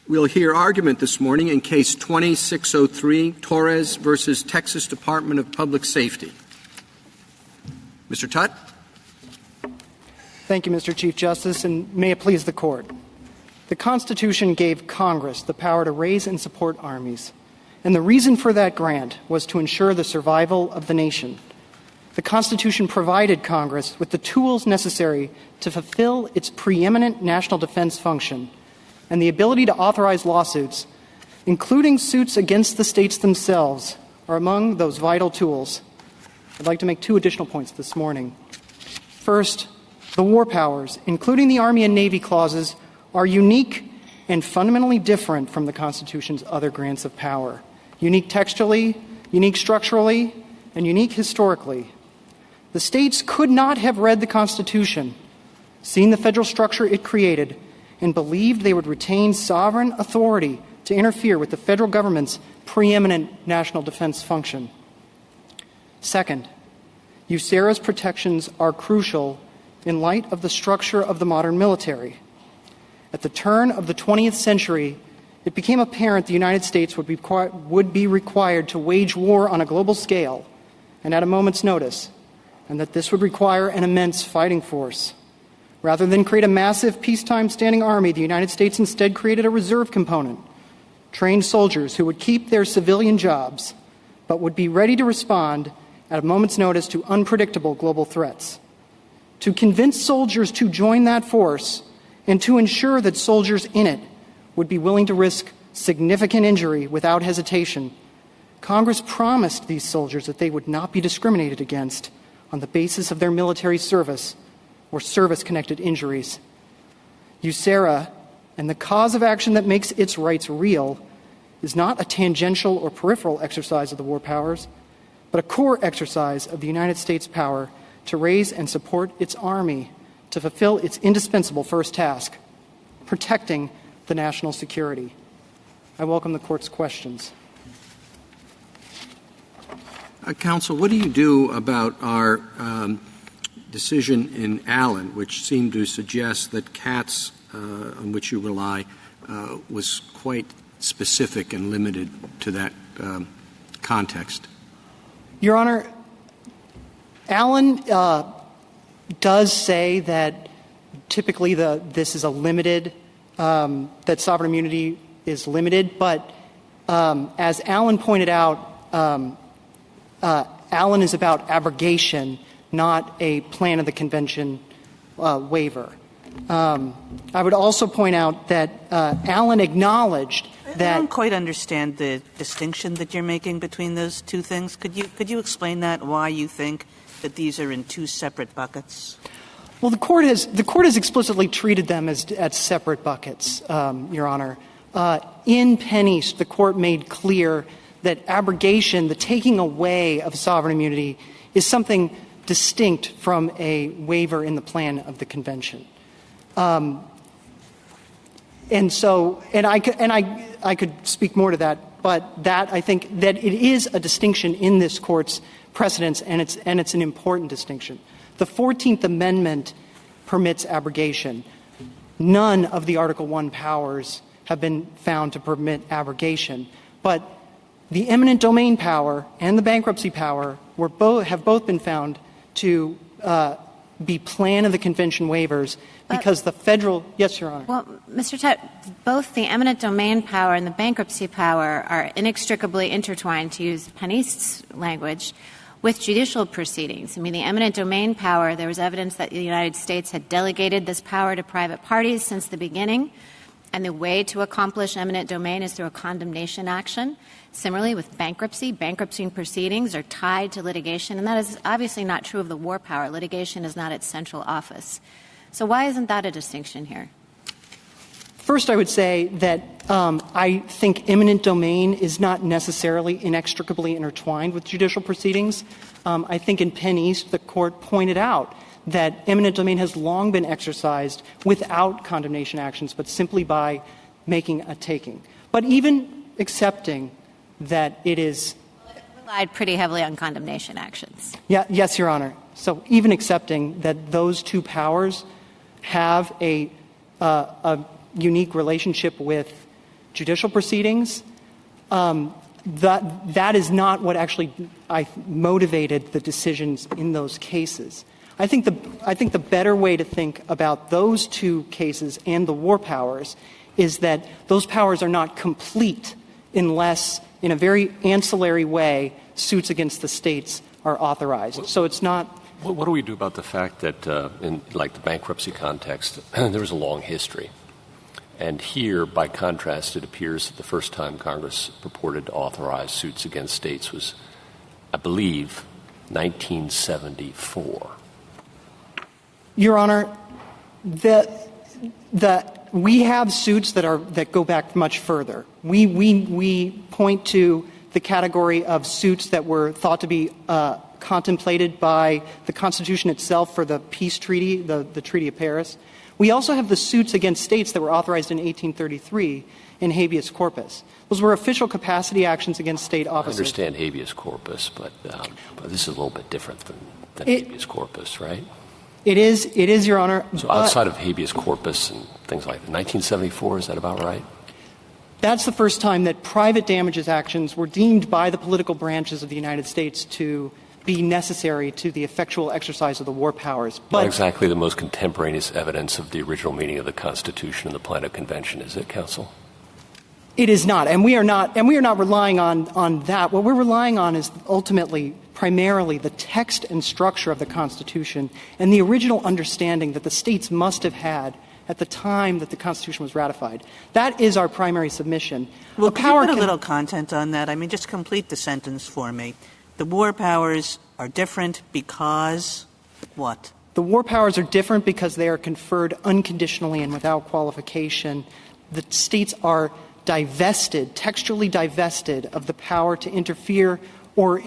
We'll hear argument this morning in Case 2603, Torres versus Texas Department of Public Safety. Mr. Tutt. Thank you, Mr. Chief Justice, and may it please the Court. The Constitution gave Congress the power to raise and support armies, and the reason for that grant was to ensure the survival of the nation. The Constitution provided Congress with the tools necessary to fulfill its preeminent national defense function, and the ability to authorize lawsuits, including suits against the states themselves, are among those vital tools. I'd like to make two additional points this morning. First, the war powers, including the Army and Navy clauses, are unique and fundamentally different from the Constitution's other grants of power. Unique textually, unique structurally, and unique historically. The states could not have read the Constitution, seen the federal structure it created, and believed they would retain sovereign authority to interfere with the federal government's preeminent national defense function. Second, USERRA's protections are crucial in light of the structure of the modern military. At the turn of the 20th century, it became apparent the United States would be required to wage war on a global scale and at a moment's notice, and that this would require an immense fighting force. Rather than create a massive peacetime standing army, the United States instead created a reserve component, trained soldiers who would keep their civilian jobs, but would be ready to respond at a moment's notice to unpredictable global threats. To convince soldiers to join that force and to ensure that soldiers in it would be willing to risk significant injury without hesitation, Congress promised these soldiers that they would not be discriminated against on the basis of their military service or service-connected injuries. USERRA and the cause of action that makes its rights real is not a tangential or peripheral exercise of the war powers, but a core exercise of the United States' power to raise and support its army to fulfill its indispensable first task, protecting the national security. I welcome the Court's questions. Counsel, what do you do about our decision in Allen, which seemed to suggest that Katz, on which you rely, was quite specific and limited to that context? Your Honor, Allen does say that typically this is a limited, that sovereign immunity is limited, but as Allen pointed out, Allen is about abrogation, not a plan of the convention waiver. I would also point out that Allen acknowledged that— I don't quite understand the distinction that you're making between those two things. Could you explain that, why you think that these are in two separate buckets? Well, the court has explicitly treated them as separate buckets, Your Honor. In Penny, the Court made clear that abrogation, the taking away of sovereign immunity, is something distinct from a waiver in the plan of the convention. And I could speak more to that, but that I think that it is a distinction in this Court's precedents, and it's an important distinction. The 14th Amendment permits abrogation. None of the Article I powers have been found to permit abrogation, but the eminent domain power and the bankruptcy power have both been found to be plan of the convention waivers because the federal — yes, Your Honor. Well, Mr. Tutt, both the eminent domain power and the bankruptcy power are inextricably intertwined, to use Penny's language, with judicial proceedings. I mean, the eminent domain power, there was evidence that the United States had delegated this power to private parties since the beginning, and the way to accomplish eminent domain is through a condemnation action. Similarly, with bankruptcy proceedings are tied to litigation, and that is obviously not true of the war power. Litigation is not its central office. So why isn't that a distinction here? First, I would say that I think eminent domain is not necessarily inextricably intertwined with judicial proceedings. I think in Penny's, the Court pointed out that eminent domain has long been exercised without condemnation actions, but simply by making a taking. But even accepting that it is — It relied pretty heavily on condemnation actions. Yes, Your Honor. So even accepting that those two powers have a unique relationship with judicial proceedings, that is not what actually motivated the decisions in those cases. I think the better way to think about those two cases and the war powers is that those powers are not complete unless, in a very ancillary way, suits against the states are authorized. So it's not. What do we do about the fact that, in like the bankruptcy context, there was a long history? And here, by contrast, it appears that the first time Congress purported to authorize suits against states was, I believe, 1974. Your Honor, we have suits that go back much further. We point to the category of suits that were thought to be contemplated by the Constitution itself for the peace treaty, the Treaty of Paris. We also have the suits against states that were authorized in 1833 in habeas corpus. Those were official capacity actions against state officers. I understand habeas corpus, but this is a little bit different than habeas corpus, right? It is, Your Honor. So outside of habeas corpus and things like that, 1974, is that about right? That's the first time that private damages actions were deemed by the political branches of the United States to be necessary to the effectual exercise of the war powers. But not exactly the most contemporaneous evidence of the original meaning of the Constitution and the Plano Convention, is it, counsel? It is not, and we are not relying on that. What we're relying on is ultimately, primarily, the text and structure of the Constitution and the original understanding that the states must have had at the time that the Constitution was ratified. That is our primary submission. Well, can you put a little content on that? I mean, just complete the sentence for me. The war powers are different because what? The war powers are different because they are conferred unconditionally and without qualification. The states are textually divested of the power to interfere or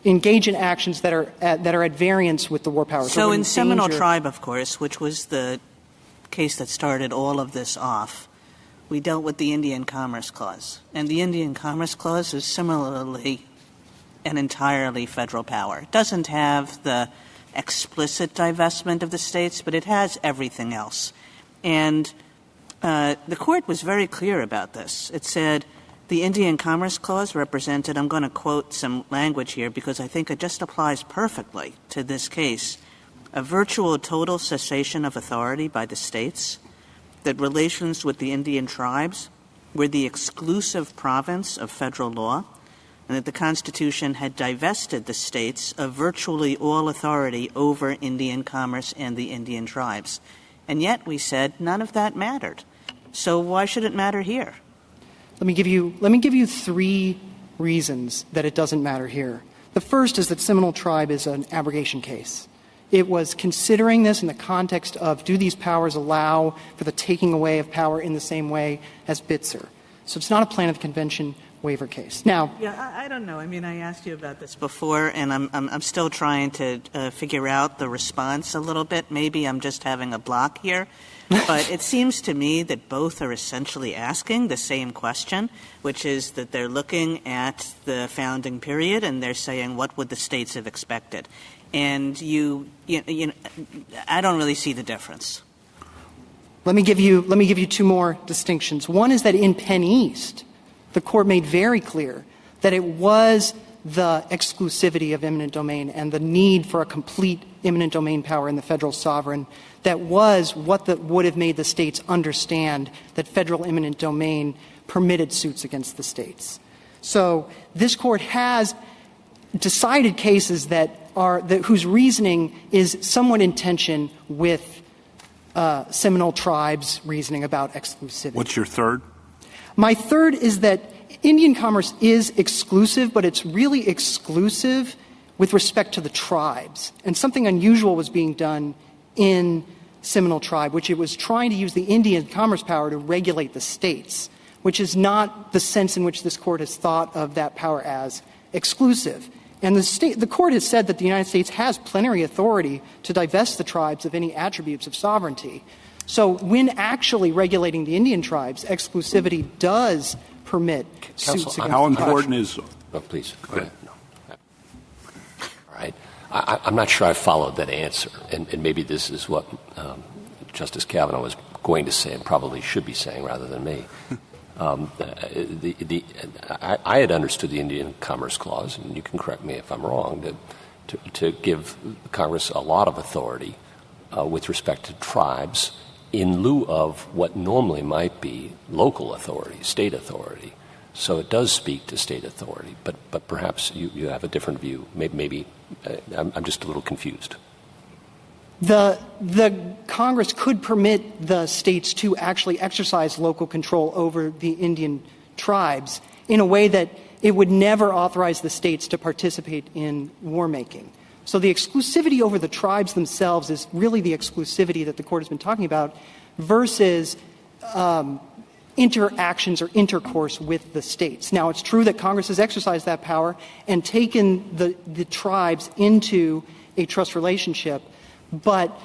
engage in actions that are at variance with the war powers. So in Seminole Tribe, of course, which was the case that started all of this off, we dealt with the Indian Commerce Clause. And the Indian Commerce Clause is similarly an entirely federal power. It doesn't have the explicit divestment of the states, but it has everything else. And the court was very clear about this. It said the Indian Commerce Clause represented, I'm going to quote some language here because I think it just applies perfectly to this case, a virtual total cessation of authority by the states, that relations with the Indian tribes were the exclusive province of federal law, and that the Constitution had divested the states of virtually all authority over Indian commerce and the Indian tribes. And yet we said none of that mattered. So why should it matter here? Let me give you three reasons that it doesn't matter here. The first is that Seminole Tribe is an abrogation case. It was considering this in the context of, do these powers allow for the taking away of power in the same way as Bitzer? So it's not a plan of the convention waiver case. Now, I don't know. I mean, I asked you about this before, and I'm still trying to figure out the response a little bit. Maybe I'm just having a block here. But it seems to me that both are essentially asking the same question, which is that they're looking at the founding period and they're saying, what would the states have expected? And I don't really see the difference. Let me give you two more distinctions. One is that in Penn East, the court made very clear that it was the exclusivity of eminent domain and the need for a complete eminent domain power in the federal sovereign that was what would have made the states understand that federal eminent domain permitted suits against the states. So this court has decided cases whose reasoning is somewhat in tension with Seminole Tribe's reasoning about exclusivity. What's your third? My third is that Indian commerce is exclusive, but it's really exclusive with respect to the tribes. And something unusual was being done in Seminole Tribe, which it was trying to use the Indian commerce power to regulate the states, which is not the sense in which this court has thought of that power as exclusive. And the court has said that the United States has plenary authority to divest the tribes of any attributes of sovereignty. So when actually regulating the Indian tribes, exclusivity does permit suits against how important is... Oh, please, go ahead. No. All right. I'm not sure I followed that answer, and maybe this is what Justice Kavanaugh was going to say and probably should be saying rather than me. I had understood the Indian Commerce Clause, and you can correct me if I'm wrong, to give Congress a lot of authority with respect to tribes in lieu of what normally might be local authority, state authority. So it does speak to state authority, but perhaps you have a different view. Maybe I'm just a little confused. The Congress could permit the states to actually exercise local control over the Indian tribes in a way that it would never authorize the states to participate in war making. So the exclusivity over the tribes themselves is really the exclusivity that the Court has been talking about versus interactions or intercourse with the states. Now, it's true that Congress has exercised that power and taken the tribes into a trust relationship, but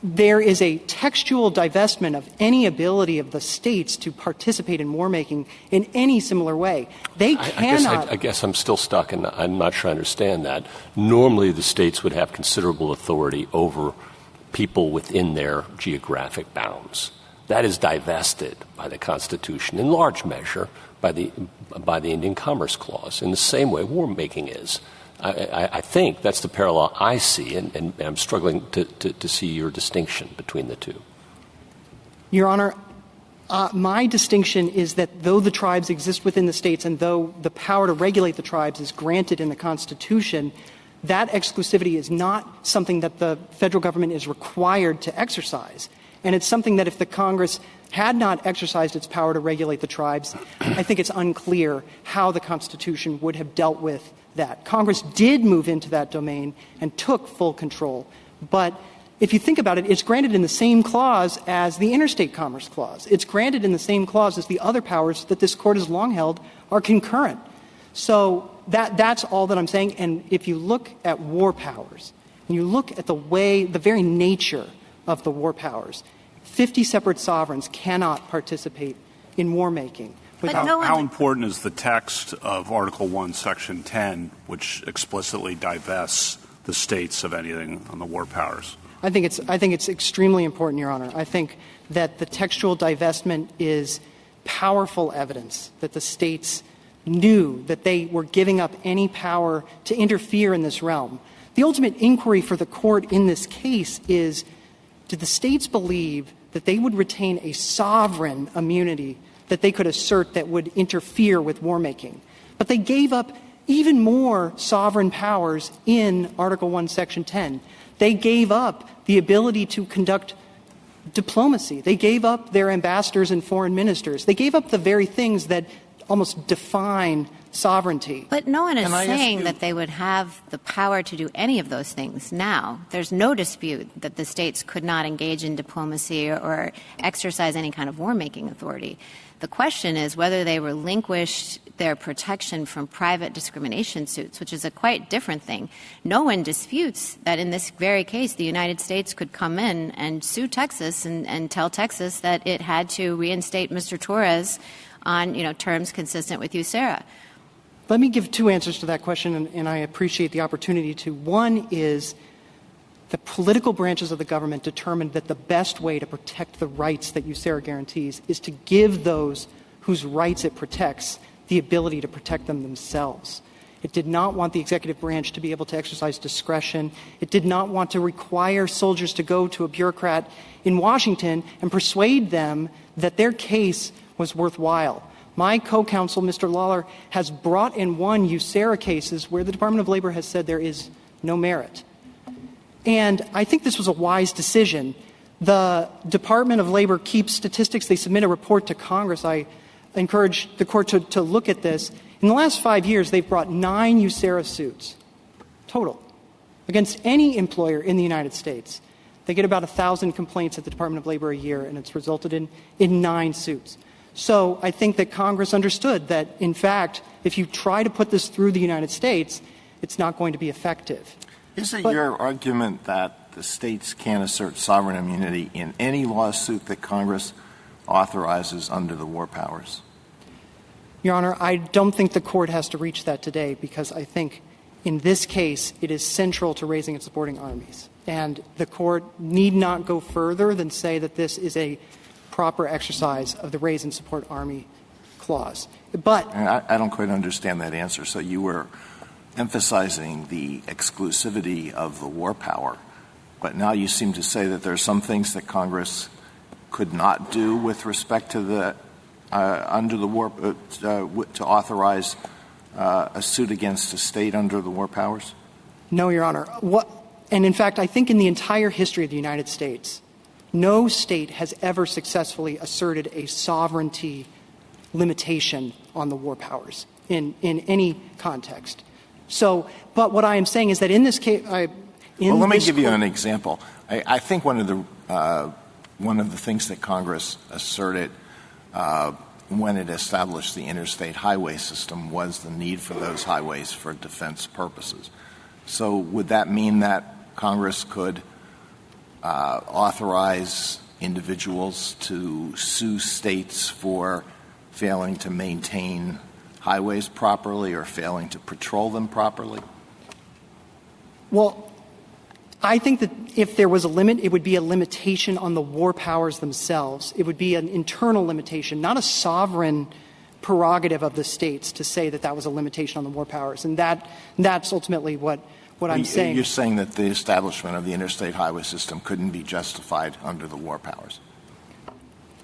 there is a textual divestment of any ability of the states to participate in war making in any similar way. They cannot. I guess I'm still stuck, and I'm not sure I understand that. Normally, the states would have considerable authority over people within their geographic bounds. That is divested by the Constitution in large measure by the Indian Commerce Clause in the same way war making is. I think that's the parallel I see, and I'm struggling to see your distinction between the two. Your Honor, my distinction is that though the tribes exist within the states and though the power to regulate the tribes is granted in the Constitution, that exclusivity is not something that the federal government is required to exercise. And it's something that if the Congress had not exercised its power to regulate the tribes, I think it's unclear how the Constitution would have dealt with that. Congress did move into that domain and took full control. But if you think about it, it's granted in the same clause as the Interstate Commerce Clause. It's granted in the same clause as the other powers that this Court has long held are concurrent. So that's all that I'm saying. And if you look at war powers, and you look at the very nature of the war powers, 50 separate sovereigns cannot participate in war making. How important is the text of Article 1, Section 10, which explicitly divests the states of anything on the war powers? I think it's extremely important, Your Honor. I think that the textual divestment is powerful evidence that the states knew that they were giving up any power to interfere in this realm. The ultimate inquiry for the Court in this case is, did the states believe that they would retain a sovereign immunity that they could assert that would interfere with war making? But they gave up even more sovereign powers in Article 1, Section 10. They gave up the ability to conduct diplomacy. They gave up their ambassadors and foreign ministers. They gave up the very things that almost define sovereignty. But no one is saying that they would have the power to do any of those things now. There's no dispute that the states could not engage in diplomacy or exercise any kind of war-making authority. The question is whether they relinquished their protection from private discrimination suits, which is a quite different thing. No one disputes that in this very case, the United States could come in and sue Texas and tell Texas that it had to reinstate Mr. Torres on, terms consistent with USERRA. Let me give two answers to that question, and I appreciate the opportunity to. One is the political branches of the government determined that the best way to protect the rights that USERRA guarantees is to give those whose rights it protects the ability to protect them themselves. It did not want the executive branch to be able to exercise discretion. It did not want to require soldiers to go to a bureaucrat in Washington and persuade them that their case was worthwhile. My co-counsel, Mr. Lawler, has brought and won USERRA cases where the Department of Labor has said there is no merit. And I think this was a wise decision. The Department of Labor keeps statistics. They submit a report to Congress. I encourage the Court to look at this. In the last 5 years, they've brought 9 USERRA suits, total, against any employer in the United States. They get about 1,000 complaints at the Department of Labor a year, and it's resulted in 9 suits. So I think that Congress understood that, in fact, if you try to put this through the United States, it's not going to be effective. Is it your argument that the states can't assert sovereign immunity in any lawsuit that Congress authorizes under the war powers? Your Honor, I don't think the Court has to reach that today because I think in this case it is central to raising and supporting armies. And the Court need not go further than say that this is a proper exercise of the raise and support army clause. But And I don't quite understand that answer. So you were emphasizing the exclusivity of the war power, but now you seem to say that there are some things that Congress could not do with respect to the under the war to authorize a suit against a state under the war powers? No, Your Honor. And in fact, I think in the entire history of the United States, no state has ever successfully asserted a sovereignty limitation on the war powers in any context. So, but what I am saying is that in this case, let me give you an example. I think one of the things that Congress asserted when it established the interstate highway system was the need for those highways for defense purposes. So would that mean that Congress could authorize individuals to sue states for failing to maintain highways properly or failing to patrol them properly? Well, I think that if there was a limit, it would be a limitation on the war powers themselves. It would be an internal limitation, not a sovereign prerogative of the states to say that that was a limitation on the war powers. And that's ultimately what I'm saying. You're saying that the establishment of the interstate highway system couldn't be justified under the war powers?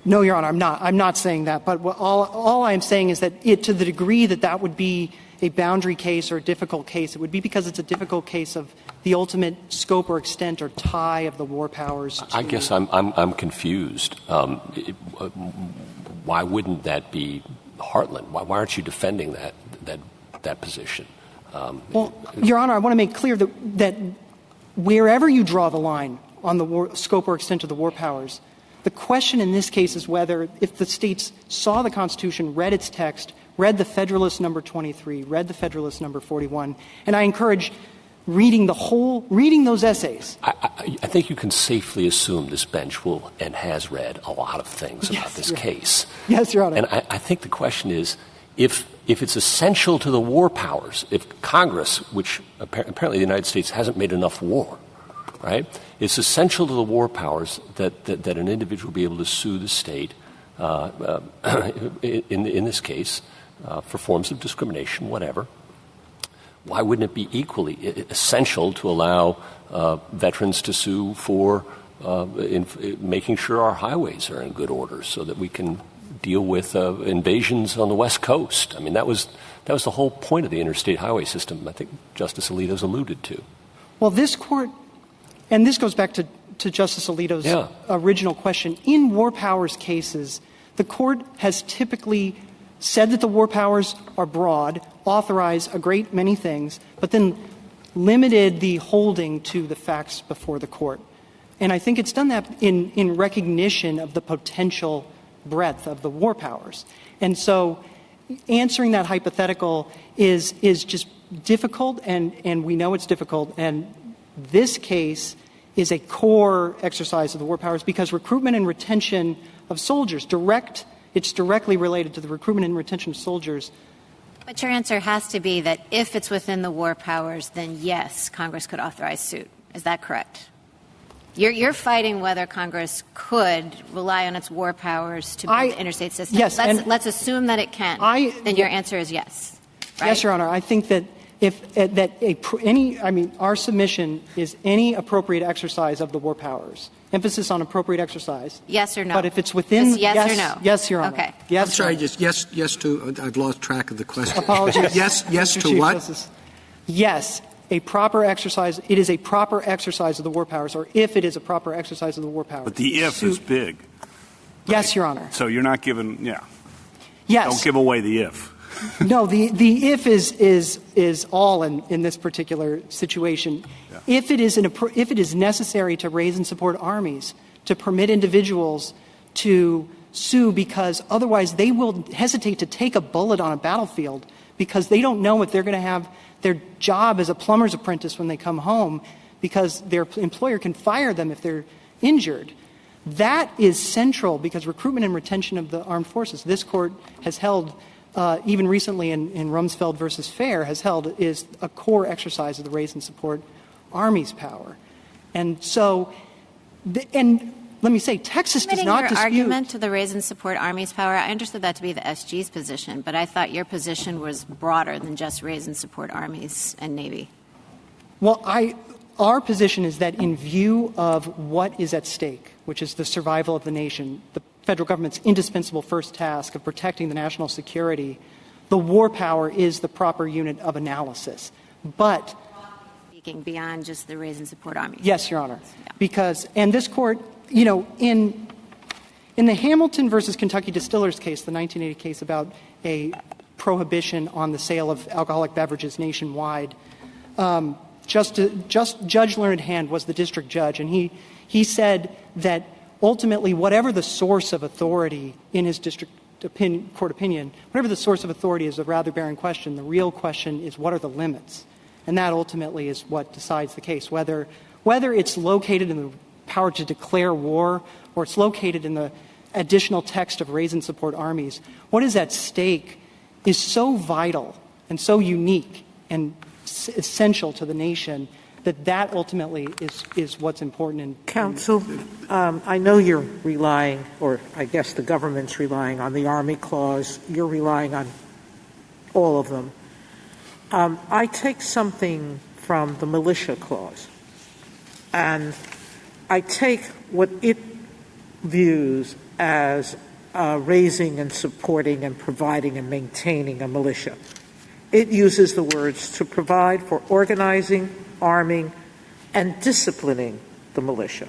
No, Your Honor, I'm not saying that. But all I'm saying is that to the degree that that would be a boundary case or a difficult case, it would be because it's a difficult case of the ultimate scope or extent or tie of the war powers. I guess I'm confused. Why wouldn't that be Heartland? Why aren't you defending that position? Well, Your Honor, I want to make clear that wherever you draw the line on the scope or extent of the war powers, the question in this case is whether if the states saw the Constitution, read its text, read the Federalist number 23, read the Federalist number 41, and I encourage reading those essays. I think you can safely assume this bench will and has read a lot of things about this case. Yes, Your Honor. And I think the question is, if it's essential to the war powers, if Congress, which apparently the United States hasn't made enough war, right? It's essential to the war powers that an individual be able to sue the state in this case for forms of discrimination, whatever. Why wouldn't it be equally essential to allow veterans to sue for making sure our highways are in good order so that we can deal with invasions on the West Coast? I mean, that was the whole point of the interstate highway system, I think Justice Alito's alluded to. Well, this Court, and this goes back to Justice Alito's original question, in war powers cases, the Court has typically said that the war powers are broad, authorize a great many things, but then limited the holding to the facts before the Court. And I think it's done that in recognition of the potential breadth of the war powers. And so answering that hypothetical is just difficult, and we know it's difficult. And this case is a core exercise of the war powers because recruitment and retention of soldiers, it's directly related to the recruitment and retention of soldiers. But your answer has to be that if it's within the war powers, then yes, Congress could authorize suit. Is that correct? You're fighting whether Congress could rely on its war powers to build the interstate system. Yes. Let's assume that it can. Then your answer is yes. Right? Yes, Your Honor. I think that our submission is any appropriate exercise of the war powers. Emphasis on appropriate exercise. Yes or no? But if it's within yes or no? Yes, Your Honor. Okay. Yes. I'm sorry. Just yes to. I've lost track of the question. Apologies. Yes Mr. to Chief what? Justice. Yes, a proper exercise. It is a proper exercise of the war powers, or if it is a proper exercise of the war powers. But the if is big. Yes, Your Honor. So you're not giving. Yes. Don't give away the if. No, the if is all in this particular situation. Yeah. If it is necessary to raise and support armies, to permit individuals to sue because otherwise they will hesitate to take a bullet on a battlefield because they don't know if they're going to have their job as a plumber's apprentice when they come home because their employer can fire them if they're injured. That is central because recruitment and retention of the armed forces, this Court has held even recently in Rumsfeld versus Fair has held is a core exercise of the raise and support Army's power. And so, and let me say, Texas does not your dispute argument to the raise and support Army's power. I understood that to be the SG's position, but I thought your position was broader than just raise and support Armies and Navy. Well, our position is that in view of what is at stake, which is the survival of the nation, the federal government's indispensable first task of protecting the national security, the war power is the proper unit of analysis. But Speaking beyond just the raise and support Armies. yes, Your Honor, Yeah. because, and this court, you know, in the Hamilton versus Kentucky Distillers case, the 1980 case about a prohibition on the sale of alcoholic beverages nationwide, Judge Learned Hand was the district judge, and he said that ultimately whatever the source of authority in his district court opinion, whatever the source of authority is a rather barren question. The real question is what are the limits? And that ultimately is what decides the case, whether it's located in the power to declare war or it's located in the additional text of raise and support Armies. What is at stake is so vital and so unique and essential to the nation that ultimately is what's important. Counsel, I know you're relying, or I guess the government's relying on the Army clause. You're relying on all of them. I take something from the militia clause, and I take what it views as raising and supporting and providing and maintaining a militia. It uses the words to provide for organizing, arming, and disciplining the militia.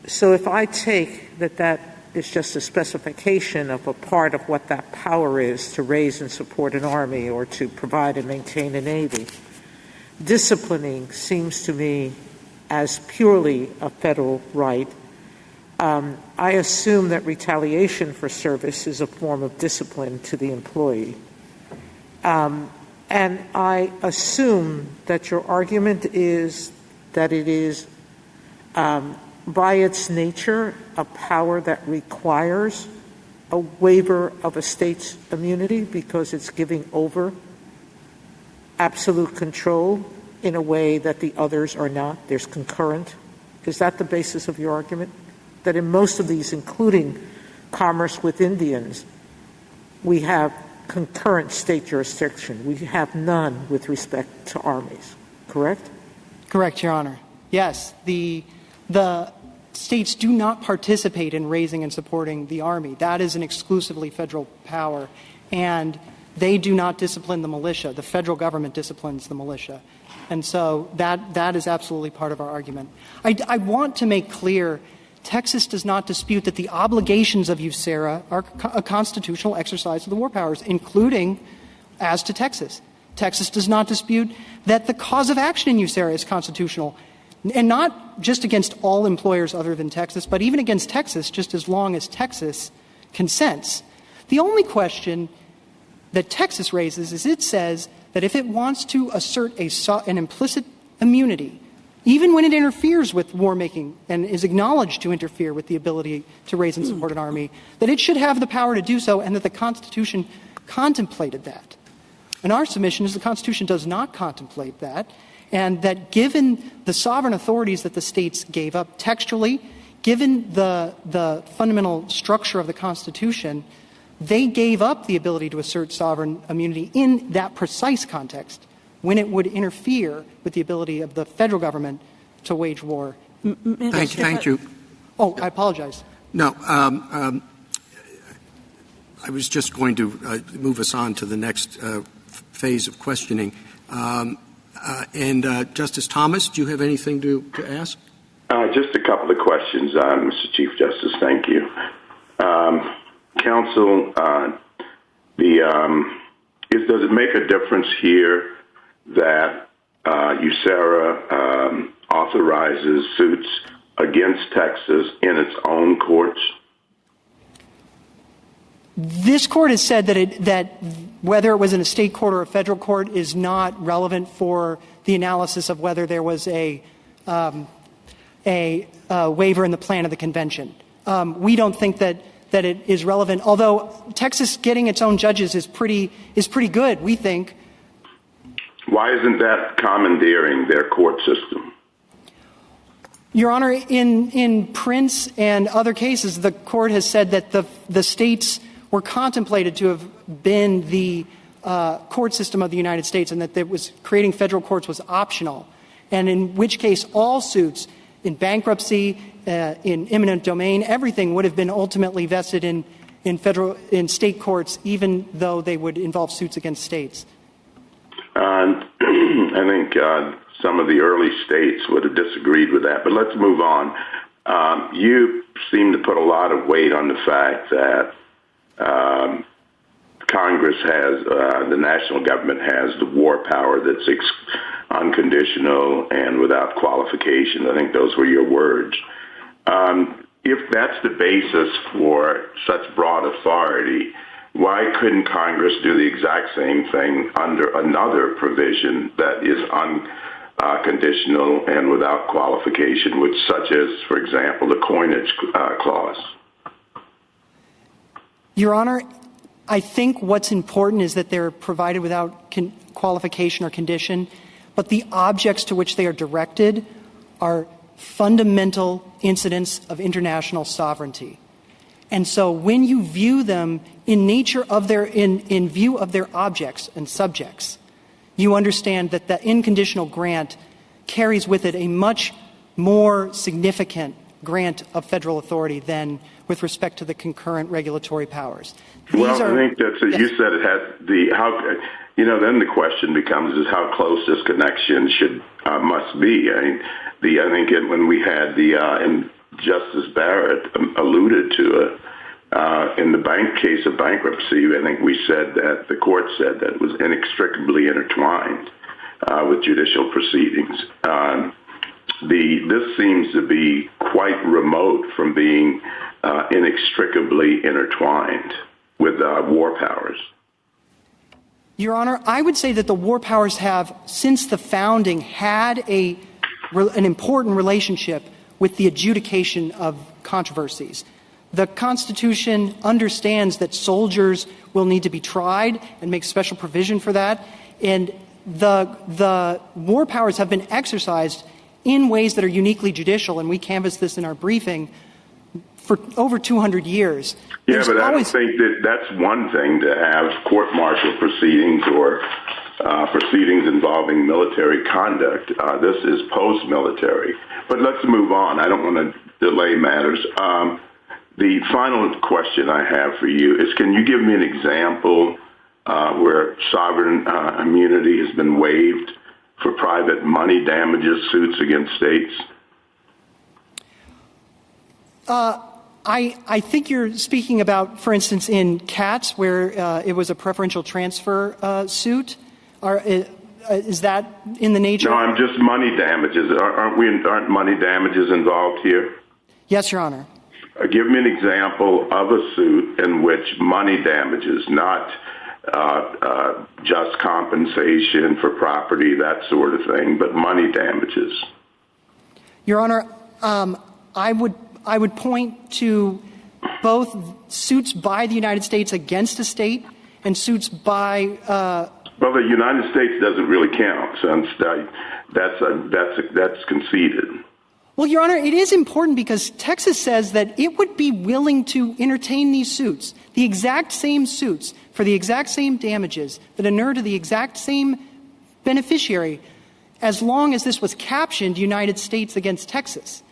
So if I take that is just a specification of a part of what that power is to raise and support an army or to provide and maintain a navy, disciplining seems to me as purely a federal right. I assume that retaliation for service is a form of discipline to the employee. And I assume that your argument is that it is, by its nature, a power that requires a waiver of a state's immunity because it's giving over absolute control in a way that the others are not. There's concurrent. Is that the basis of your argument? That in most of these, including commerce with Indians, we have concurrent state jurisdiction. We have none with respect to armies, correct? Correct, Your Honor. Yes, the states do not participate in raising and supporting the Army. That is an exclusively federal power, and they do not discipline the militia. The federal government disciplines the militia. And so that is absolutely part of our argument. I want to make clear Texas does not dispute that the obligations of USERRA are a constitutional exercise of the war powers, including as to Texas. Texas does not dispute that the cause of action in USERRA is constitutional, and not just against all employers other than Texas, but even against Texas, just as long as Texas consents. The only question that Texas raises is it says that if it wants to assert an implicit immunity, even when it interferes with war-making and is acknowledged to interfere with the ability to raise and support an army, that it should have the power to do so and that the Constitution contemplated that. And our submission is the Constitution does not contemplate that, and that given the sovereign authorities that the states gave up textually, given the fundamental structure of the Constitution, they gave up the ability to assert sovereign immunity in that precise context, when it would interfere with the ability of the federal government to wage war. Thank you. Oh, I apologize. No, I was just going to move us on to the next phase of questioning. Justice Thomas, do you have anything to ask? Just a couple of questions, Mr. Chief Justice. Thank you. Counsel, does it make a difference here that USERRA authorizes suits against Texas in its own courts? This court has said that whether it was in a state court or a federal court is not relevant for the analysis of whether there was a waiver in the plan of the convention. We don't think that it is relevant, although Texas getting its own judges is pretty good, we think. Why isn't that commandeering their court system? Your Honor, in Prince and other cases, the court has said that the states were contemplated to have been the court system of the United States and that creating federal courts was optional, and in which case all suits in bankruptcy, in eminent domain, everything would have been ultimately vested in state courts, even though they would involve suits against states. I think some of the early states would have disagreed with that, but let's move on. You seem to put a lot of weight on the fact that Congress has, the national government has the war power that's unconditional and without qualification. I think those were your words. If that's the basis for such broad authority, why couldn't Congress do the exact same thing under another provision that is unconditional and without qualification, which such as, for example, the coinage clause? Your Honor, I think what's important is that they're provided without qualification or condition, but the objects to which they are directed are fundamental incidents of international sovereignty. And so when you view them in nature of in view of their objects and subjects, you understand that the unconditional grant carries with it a much more significant grant of federal authority than with respect to the concurrent regulatory powers. I think that's you said it has then the question becomes is how close this connection must be. I think when we had and Justice Barrett alluded to it in the case of bankruptcy, I think we said that the court said that it was inextricably intertwined with judicial proceedings. This seems to be quite remote from being inextricably intertwined with war powers. Your Honor, I would say that the war powers have, since the founding, had an important relationship with the adjudication of controversies. The Constitution understands that soldiers will need to be tried and makes special provision for that, and the war powers have been exercised in ways that are uniquely judicial, and we canvassed this in our briefing, for over 200 years. Yeah, but I don't think that's one thing to have court-martial proceedings or proceedings involving military conduct. This is post-military. But let's move on. I don't want to delay matters. The final question I have for you is, can you give me an example where sovereign immunity has been waived for private money damages suits against states? I think you're speaking about, for instance, in Katz, where it was a preferential transfer suit. Is that in the nature? No, I'm just money damages. Aren't money damages involved here? Yes, Your Honor. Give me an example of a suit in which money damages, not just compensation for property, that sort of thing, but money damages. Your Honor, I would point to both suits by the United States against a state and suits by. Well, the United States doesn't really count, since that's conceded. Well, Your Honor, it is important because Texas says that it would be willing to entertain these suits, the exact same suits for the exact same damages that inure to the exact same beneficiary, as long as this was captioned United States against Texas.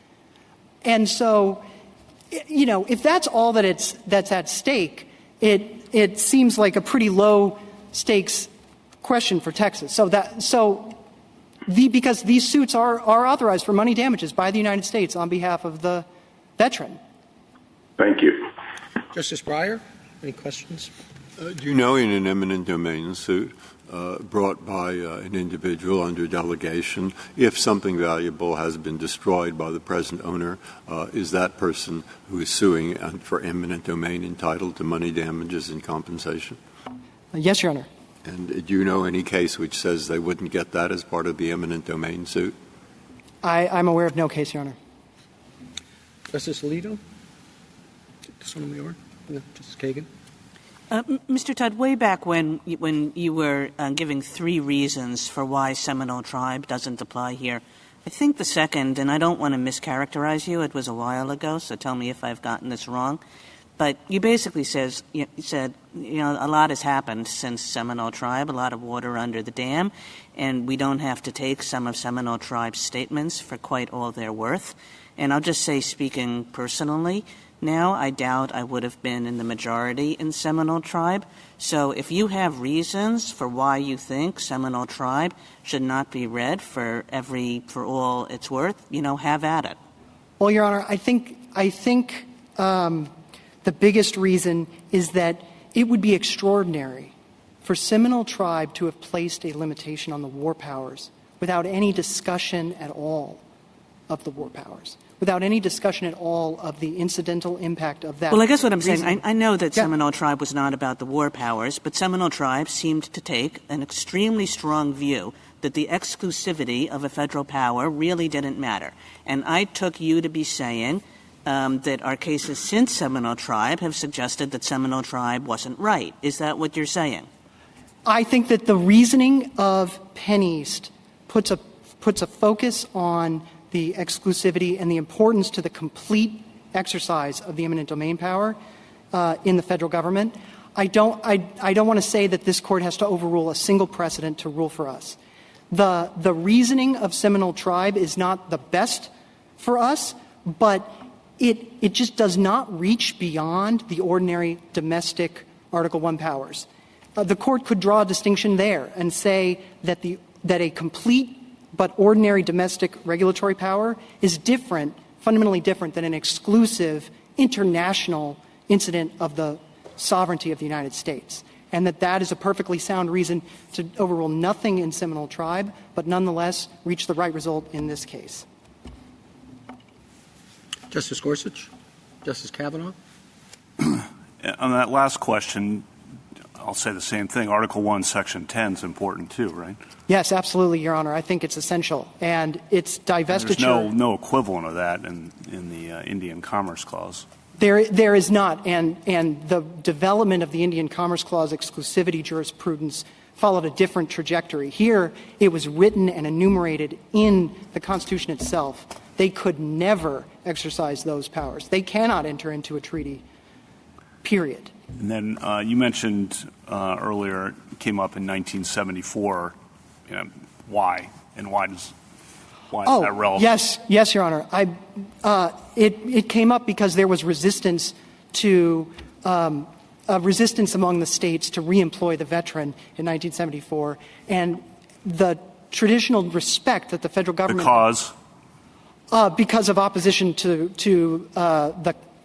And so, if that's all that's at stake, it seems like a pretty low stakes question for Texas. Because these suits are authorized for money damages by the United States on behalf of the veteran. Thank you. Justice Breyer, any questions? Do you know, in an eminent domain suit brought by an individual under delegation, if something valuable has been destroyed by the present owner, is that person who is suing for eminent domain entitled to money damages and compensation? Yes, Your Honor. And do you know any case which says they wouldn't get that as part of the eminent domain suit? I'm aware of no case, Your Honor. Justice Alito? Sotomayor? Justice Kagan? Mr. Todd, way back when you were giving 3 reasons for why Seminole Tribe doesn't apply here, think the second, and I don't want to mischaracterize you, it was a while ago, so tell me if I've gotten this wrong, but you basically said, a lot has happened since Seminole Tribe, a lot of water under the dam, and we don't have to take some of Seminole Tribe's statements for quite all they're worth. And I'll just say, speaking personally, now I doubt I would have been in the majority in Seminole Tribe. So if you have reasons for why you think Seminole Tribe should not be read for all it's worth, have at it. Well, Your Honor, I think the biggest reason is that it would be extraordinary for Seminole Tribe to have placed a limitation on the war powers without any discussion at all of the war powers, without any discussion at all of the incidental impact of that. Well, I guess what I'm saying, I know that Seminole Tribe was not about the war powers, but Seminole Tribe seemed to take an extremely strong view that the exclusivity of a federal power really didn't matter. And I took you to be saying that our cases since Seminole Tribe have suggested that Seminole Tribe wasn't right. Is that what you're saying? I think that the reasoning of Penn East puts a focus on the exclusivity and the importance to the complete exercise of the eminent domain power in the federal government. I don't want to say that this court has to overrule a single precedent to rule for us. The reasoning of Seminole Tribe is not the best for us, but it just does not reach beyond the ordinary domestic Article I powers. The court could draw a distinction there and say that a complete but ordinary domestic regulatory power is different, fundamentally different than an exclusive international incident of the sovereignty of the United States, and that is a perfectly sound reason to overrule nothing in Seminole Tribe, but nonetheless reach the right result in this case. Justice Gorsuch? Justice Kavanaugh? On that last question, I'll say the same thing. Article I, Section 10 is important too, right? Yes, absolutely, Your Honor. I think it's essential. And it's divestiture. And there's no equivalent of that in the Indian Commerce Clause. There is not. And the development of the Indian Commerce Clause exclusivity jurisprudence followed a different trajectory. Here, it was written and enumerated in the Constitution itself. They could never exercise those powers. They cannot enter into a treaty, period. And then you mentioned earlier, it came up in 1974. Why? And why is that relevant? Yes, Your Honor. It came up because there was resistance to resistance among the states to reemploy the veteran in 1974, and the traditional respect that the federal government because of opposition to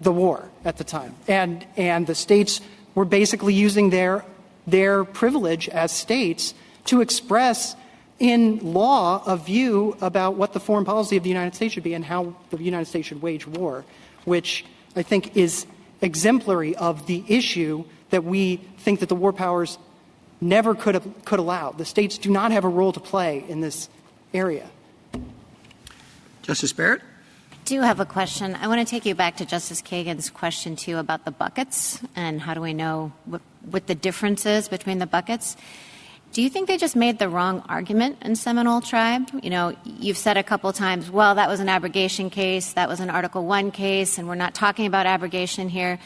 the war at the time, and the states were basically using their privilege as states to express in law a view about what the foreign policy of the United States should be and how the United States should wage war, which I think is exemplary of the issue that we think that the war powers never could allow. The states do not have a role to play in this area. Justice Barrett? I do have a question. I want to take you back to Justice Kagan's question, too, about the buckets and how do we know what the difference is between the buckets. Do you think they just made the wrong argument in Seminole Tribe? You've said a couple times, well, that was an abrogation case, that was an Article I case, and we're not talking about abrogation here.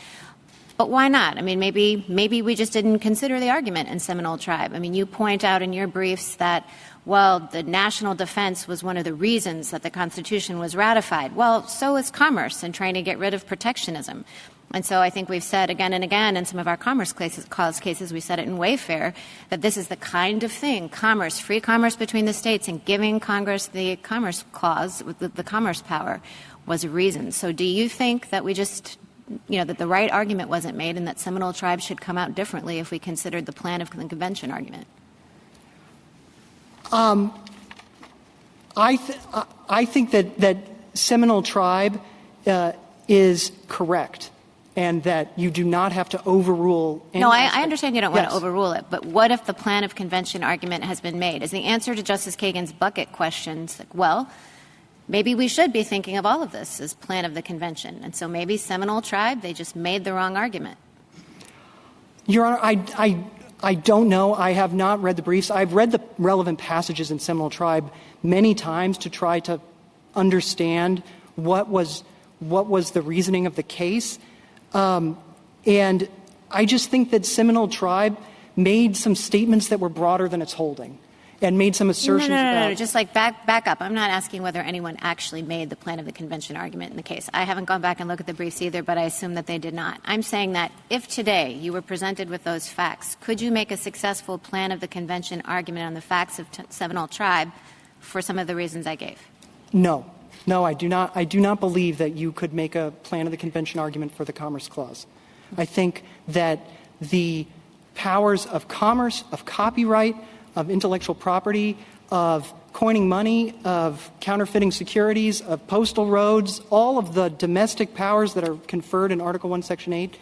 But why not? I mean, maybe we just didn't consider the argument in Seminole Tribe. I mean, you point out in your briefs that, well, the national defense was one of the reasons that the Constitution was ratified. Well, so is commerce and trying to get rid of protectionism. And so I think we've said again and again in some of our commerce clause cases, we said it in Wayfair, that this is the kind of thing, commerce, free commerce between the states, and giving Congress the commerce clause, the commerce power, was a reason. So do you think that we just that the right argument wasn't made and that Seminole Tribe should come out differently if we considered the plan of the convention argument? I think that Seminole Tribe is correct and that you do not have to overrule any aspect. I understand you don't want to overrule it, but what if the plan of convention argument has been made? Is the answer to Justice Kagan's bucket questions like, well, maybe we should be thinking of all of this as plan of the convention. And so maybe Seminole Tribe, they just made the wrong argument. Your Honor, I don't know. I have not read the briefs. I've read the relevant passages in Seminole Tribe many times to try to understand what was the reasoning of the case. And I just think that Seminole Tribe made some statements that were broader than its holding and made some assertions No. Just like back up. I'm not asking whether anyone actually made the plan of the convention argument in the case. I haven't gone back and looked at the briefs either, but I assume that they did not. I'm saying that if today you were presented with those facts, could you make a successful plan of the convention argument on the facts of Seminole Tribe for some of the reasons I gave? No, I do not. I do not believe that you could make a plan of the convention argument for the Commerce Clause. I think that the powers of commerce, of copyright, of intellectual property, of coining money, of counterfeiting securities, of postal roads, all of the domestic powers that are conferred in Article 1, Section 8,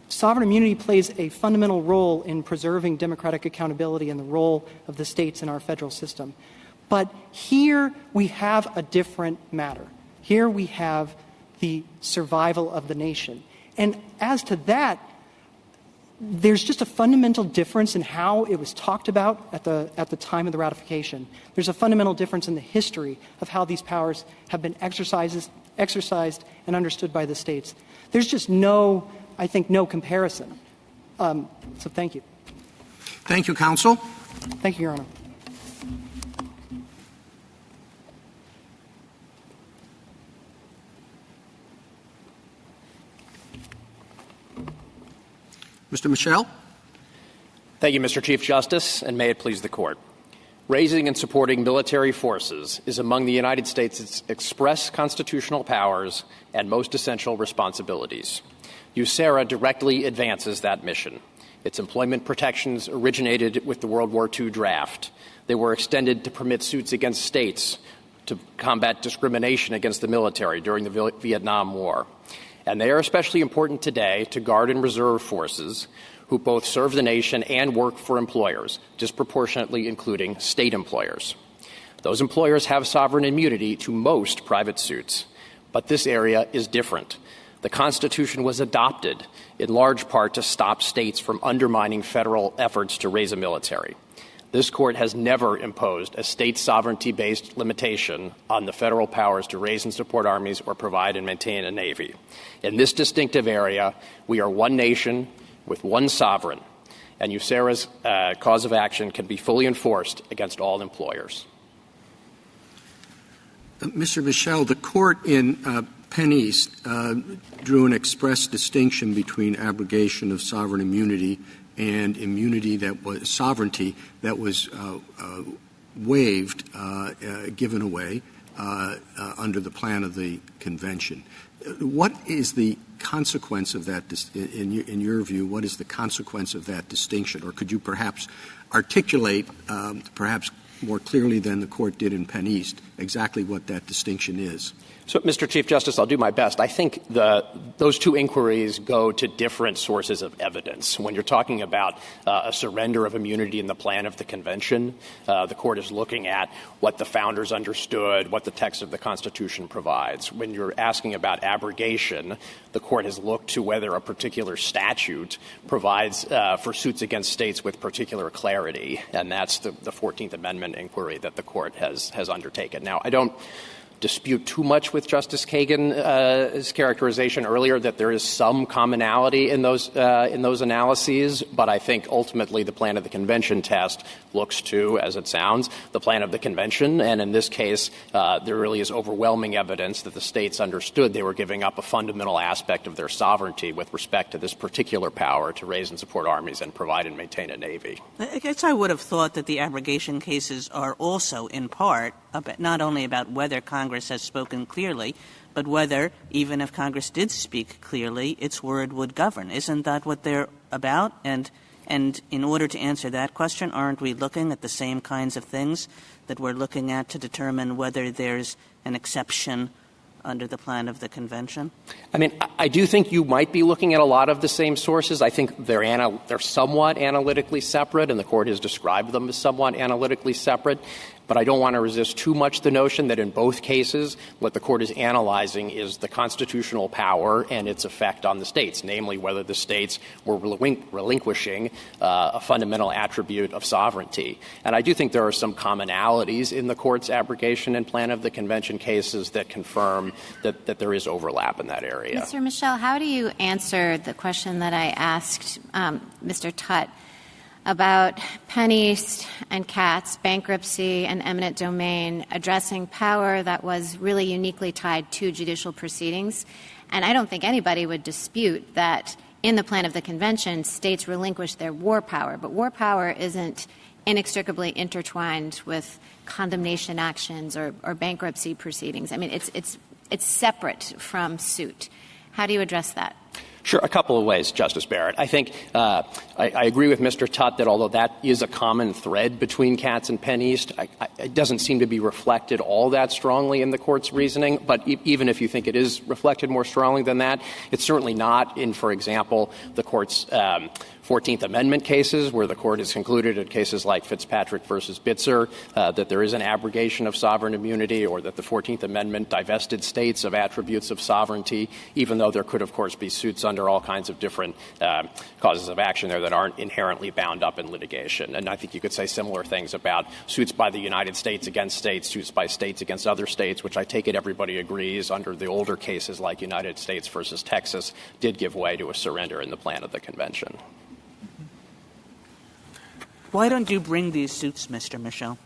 sovereign immunity plays a fundamental role in preserving democratic accountability and the role of the states in our federal system. But here we have a different matter. Here we have the survival of the nation. And as to that, there's just a fundamental difference in how it was talked about at the time of the ratification. There's a fundamental difference in the history of how these powers have been exercised and understood by the states. There's just no comparison. So thank you. Thank you, counsel. Thank you, Your Honor. Mr. Michel. Thank you, Mr. Chief Justice, and may it please the Court. Raising and supporting military forces is among the United States' express constitutional powers and most essential responsibilities. USERRA directly advances that mission. Its employment protections originated with the World War II draft. They were extended to permit suits against states to combat discrimination against the military during the Vietnam War. And they are especially important today to Guard and Reserve forces who both serve the nation and work for employers, disproportionately including state employers. Those employers have sovereign immunity to most private suits, but this area is different. The Constitution was adopted in large part to stop states from undermining federal efforts to raise a military. This Court has never imposed a state sovereignty-based limitation on the federal powers to raise and support armies or provide and maintain a navy. In this distinctive area, we are one nation with one sovereign, and USERRA's cause of action can be fully enforced against all employers. Mr. Michel, the Court in Penn East drew an express distinction between abrogation of sovereign immunity and immunity that was sovereignty that was waived, given away under the plan of the convention. What is the consequence of that, in your view, what is the consequence of that distinction? Or could you perhaps articulate, perhaps more clearly than the Court did in Penn East, exactly what that distinction is? So, Mr. Chief Justice, I'll do my best. I think those two inquiries go to different sources of evidence. When you're talking about a surrender of immunity in the plan of the convention, the Court is looking at what the founders understood, what the text of the Constitution provides. When you're asking about abrogation, the Court has looked to whether a particular statute provides for suits against states with particular clarity, and that's the 14th Amendment inquiry that the Court has undertaken. Now, I don't dispute too much with Justice Kagan's characterization earlier that there is some commonality in those analyses, but I think ultimately the plan of the convention test looks to, as it sounds, the plan of the convention, and in this case there really is overwhelming evidence that the states understood they were giving up a fundamental aspect of their sovereignty with respect to this particular power to raise and support armies and provide and maintain a navy. I guess I would have thought that the abrogation cases are also in part not only about whether Congress has spoken clearly, but whether, even if Congress did speak clearly, its word would govern. Isn't that what they're about? And in order to answer that question, aren't we looking at the same kinds of things that we're looking at to determine whether there's an exception under the plan of the convention? I mean, I do think you might be looking at a lot of the same sources. I think they're somewhat analytically separate, and the Court has described them as somewhat analytically separate. but I don't want to resist too much the notion that in both cases what the Court is analyzing is the constitutional power and its effect on the states, namely whether the states were relinquishing a fundamental attribute of sovereignty. And I do think there are some commonalities in the Court's abrogation and plan of the convention cases that confirm that there is overlap in that area. Mr. Michel, how do you answer the question that I asked Mr. Tutt about Penn East and Katz, bankruptcy and eminent domain, addressing power that was really uniquely tied to judicial proceedings? And I don't think anybody would dispute that in the plan of the convention, states relinquish their war power, but war power isn't inextricably intertwined with condemnation actions or bankruptcy proceedings. I mean, it's separate from suit. How do you address that? Sure. A couple of ways, Justice Barrett. I think I agree with Mr. Tutt that although that is a common thread between Katz and Penn East, it doesn't seem to be reflected all that strongly in the Court's reasoning. But even if you think it is reflected more strongly than that, it's certainly not in, for example, the Court's 14th Amendment cases, where the Court has concluded in cases like Fitzpatrick versus Bitzer that there is an abrogation of sovereign immunity, or that the 14th Amendment divested states of attributes of sovereignty, even though there could, of course, be suits under all kinds of different causes of action there that aren't inherently bound up in litigation. And I think you could say similar things about suits by the United States against states, suits by states against other states, which I take it everybody agrees under the older cases like United States versus Texas did give way to a surrender in the plan of the convention. Why don't you bring these suits, Mr. Michel?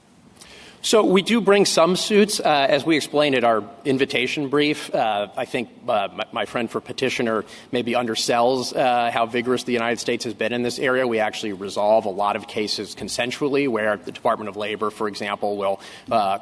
So we do bring some suits. As we explained in our invitation brief, I think my friend for petitioner maybe undersells how vigorous the United States has been in this area. We actually resolve a lot of cases consensually, where the Department of Labor, for example, will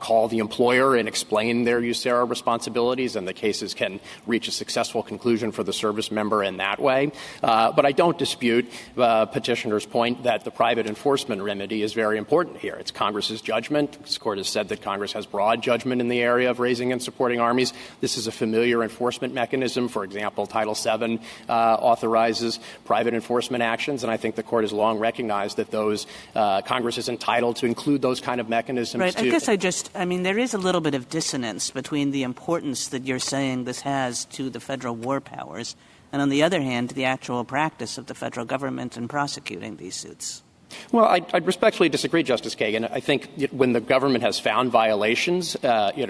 call the employer and explain their USERRA responsibilities, and the cases can reach a successful conclusion for the service member in that way. But I don't dispute petitioner's point that the private enforcement remedy is very important here. It's Congress's judgment. This Court has said that Congress has broad judgment in the area of raising and supporting armies. This is a familiar enforcement mechanism. For example, Title VII authorizes private enforcement actions, and I think the Court has long recognized that those Congress is entitled to include those kind of mechanisms. Right. I guess there is a little bit of dissonance between the importance that you're saying this has to the federal war powers and, on the other hand, the actual practice of the federal government in prosecuting these suits. Well, I'd respectfully disagree, Justice Kagan. I think when the government has found violations,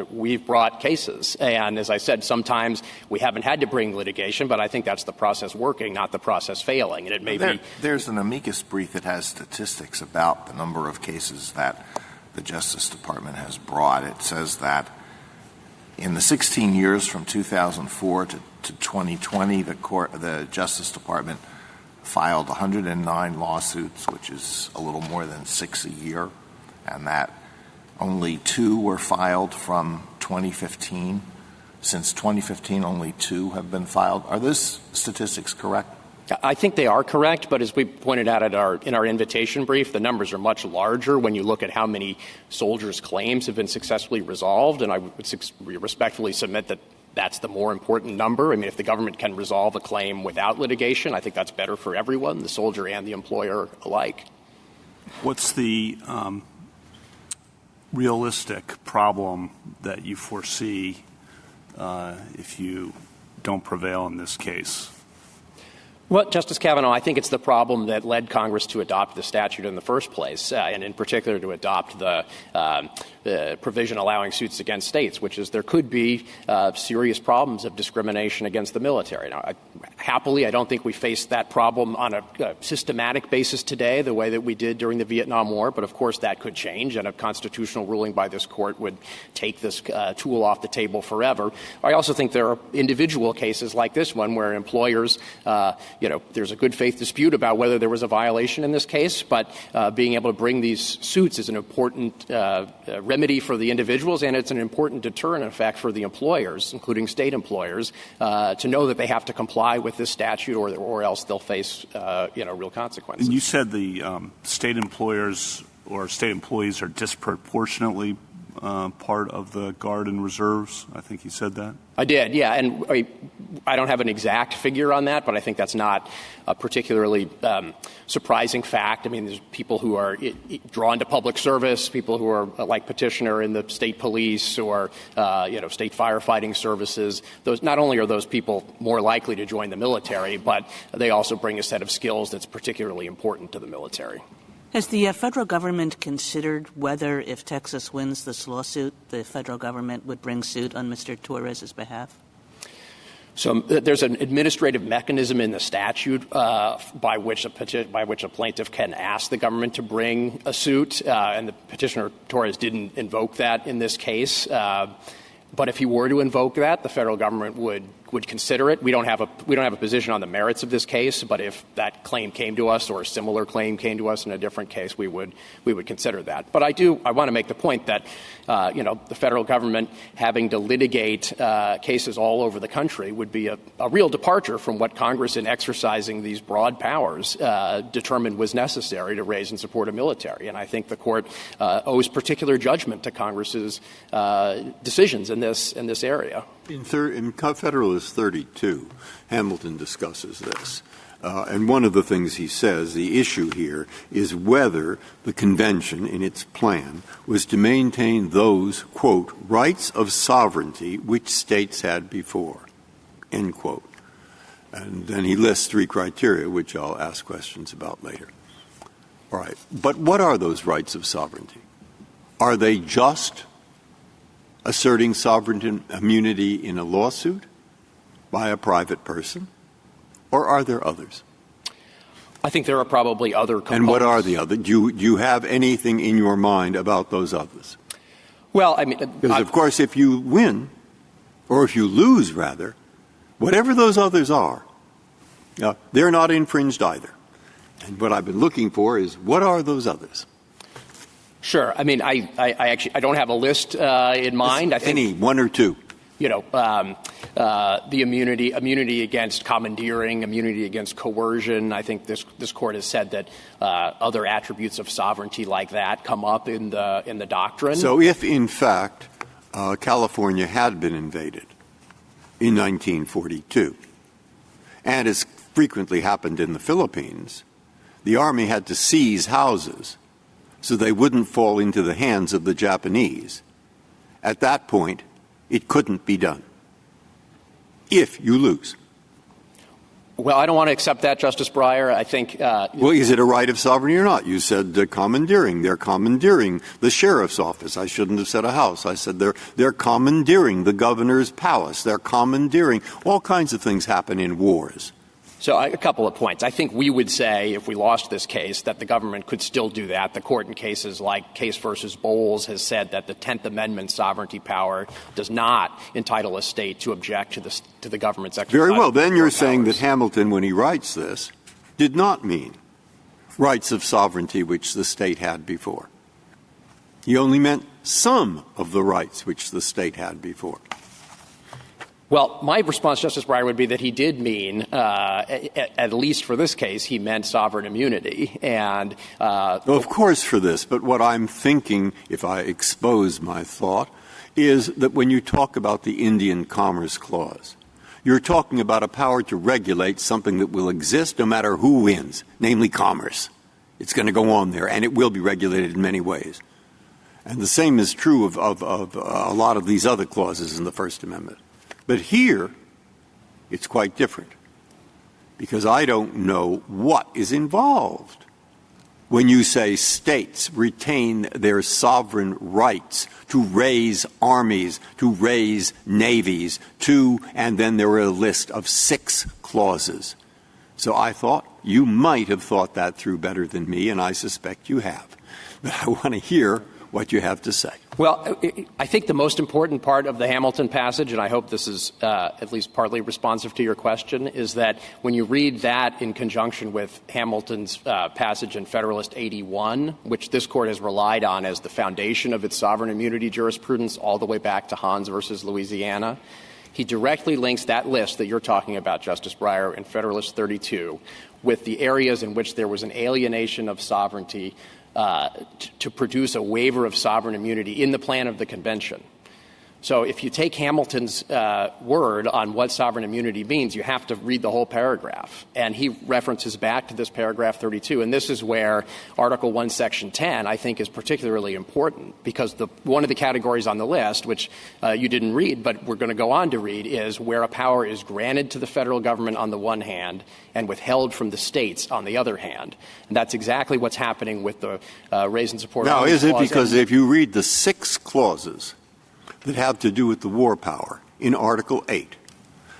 we've brought cases. And as I said, sometimes we haven't had to bring litigation, but I think that's the process working, not the process failing. And it may be. There's an amicus brief that has statistics about the number of cases that the Justice Department has brought. It says that in the 16 years from 2004 to 2020, the Justice Department filed 109 lawsuits, which is a little more than 6 a year, and that only 2 were filed from 2015. Since 2015, only 2 have been filed. Are those statistics correct? I think they are correct, but as we pointed out in our invitation brief, the numbers are much larger when you look at how many soldiers' claims have been successfully resolved, and I would respectfully submit that that's the more important number. I mean, if the government can resolve a claim without litigation, I think that's better for everyone, the soldier and the employer alike. What's the realistic problem that you foresee if you don't prevail in this case? Well, Justice Kavanaugh, I think it's the problem that led Congress to adopt the statute in the first place, and in particular to adopt the provision allowing suits against states, which is there could be serious problems of discrimination against the military. Now, happily, I don't think we face that problem on a systematic basis today the way that we did during the Vietnam War, but of course that could change, and a constitutional ruling by this Court would take this tool off the table forever. I also think there are individual cases like this one where employers there's a good faith dispute about whether there was a violation in this case, but being able to bring these suits is an important remedy for the individuals, and it's an important deterrent effect for the employers, including state employers, to know that they have to comply with this statute or else they'll face real consequences. And you said the state employers or state employees are disproportionately part of the Guard and Reserves. I think you said that. I did, yeah. And I don't have an exact figure on that, but I think that's not a particularly surprising fact. I mean, there's people who are drawn to public service, people who are like Petitioner in the state police or, state firefighting services. Those, not only are those people more likely to join the military, but they also bring a set of skills that's particularly important to the military. Has the federal government considered whether, if Texas wins this lawsuit, the federal government would bring suit on Mr. Torres' behalf? So there's an administrative mechanism in the statute by which a plaintiff can ask the government to bring a suit, and the Petitioner Torres didn't invoke that in this case. But if he were to invoke that, the federal government would consider it. We don't have a position on the merits of this case, but if that claim came to us or a similar claim came to us in a different case, we would consider that. But I want to make the point that the federal government having to litigate cases all over the country would be a real departure from what Congress, in exercising these broad powers, determined was necessary to raise and support a military. And I think the court owes particular judgment to Congress's decisions in this area. In Federalist 32, Hamilton discusses this. And one of the things he says, the issue here, is whether the convention in its plan was to maintain those, quote, rights of sovereignty which states had before, end quote. And then he lists 3 criteria, which I'll ask questions about later. All right. But what are those rights of sovereignty? Are they just asserting sovereign immunity in a lawsuit by a private person, or are there others? I think there are probably other components. And what are the others? Do you have anything in your mind about those others? Well, I mean, because of course, if you win, or if you lose, rather, whatever those others are, they're not infringed either. And what I've been looking for is, what are those others? Sure. I mean, I actually don't have a list in mind. I think any one or two. The immunity against commandeering, immunity against coercion. I think this court has said that other attributes of sovereignty like that come up in the doctrine. So if, in fact, California had been invaded in 1942, and as frequently happened in the Philippines, the Army had to seize houses so they wouldn't fall into the hands of the Japanese. At that point, it couldn't be done if you lose. Well, I don't want to accept that, Justice Breyer. I think well, is it a right of sovereignty or not? You said commandeering. They're commandeering the sheriff's office. I shouldn't have said a house. I said they're commandeering the governor's palace. They're commandeering. All kinds of things happen in wars. So a couple of points. I think we would say, if we lost this case, that the government could still do that. The court in cases like Case versus Bowles has said that the 10th Amendment sovereignty power does not entitle a state to object to the government's exercise. Very well. Then you're saying that Hamilton, when he writes this, did not mean rights of sovereignty which the state had before. He only meant some of the rights which the state had before. Well, my response, Justice Breyer, would be that he did mean, at least for this case, he meant sovereign immunity. And well, of course for this, but what I'm thinking, if I expose my thought, is that when you talk about the Indian Commerce Clause, you're talking about a power to regulate something that will exist no matter who wins, namely commerce. It's going to go on there, and it will be regulated in many ways. And the same is true of a lot of these other clauses in the First Amendment. But here, it's quite different, because I don't know what is involved when you say states retain their sovereign rights to raise armies, to raise navies, and then there are a list of 6 clauses. So I thought you might have thought that through better than me, and I suspect you have. But I want to hear what you have to say. Well, I think the most important part of the Hamilton passage, and I hope this is at least partly responsive to your question, is that when you read that in conjunction with Hamilton's passage in Federalist 81, which this Court has relied on as the foundation of its sovereign immunity jurisprudence all the way back to Hans versus Louisiana, he directly links that list that you're talking about, Justice Breyer, in Federalist 32 with the areas in which there was an alienation of sovereignty to produce a waiver of sovereign immunity in the plan of the convention. So if you take Hamilton's word on what sovereign immunity means, you have to read the whole paragraph. And he references back to this paragraph 32. And this is where Article 1, Section 10, I think, is particularly important, because one of the categories on the list, which you didn't read, but we're going to go on to read, is where a power is granted to the federal government on the one hand and withheld from the states on the other hand. And that's exactly what's happening with the raise and support. Now, is it because if you read the 6 clauses that have to do with the war power in Article 8.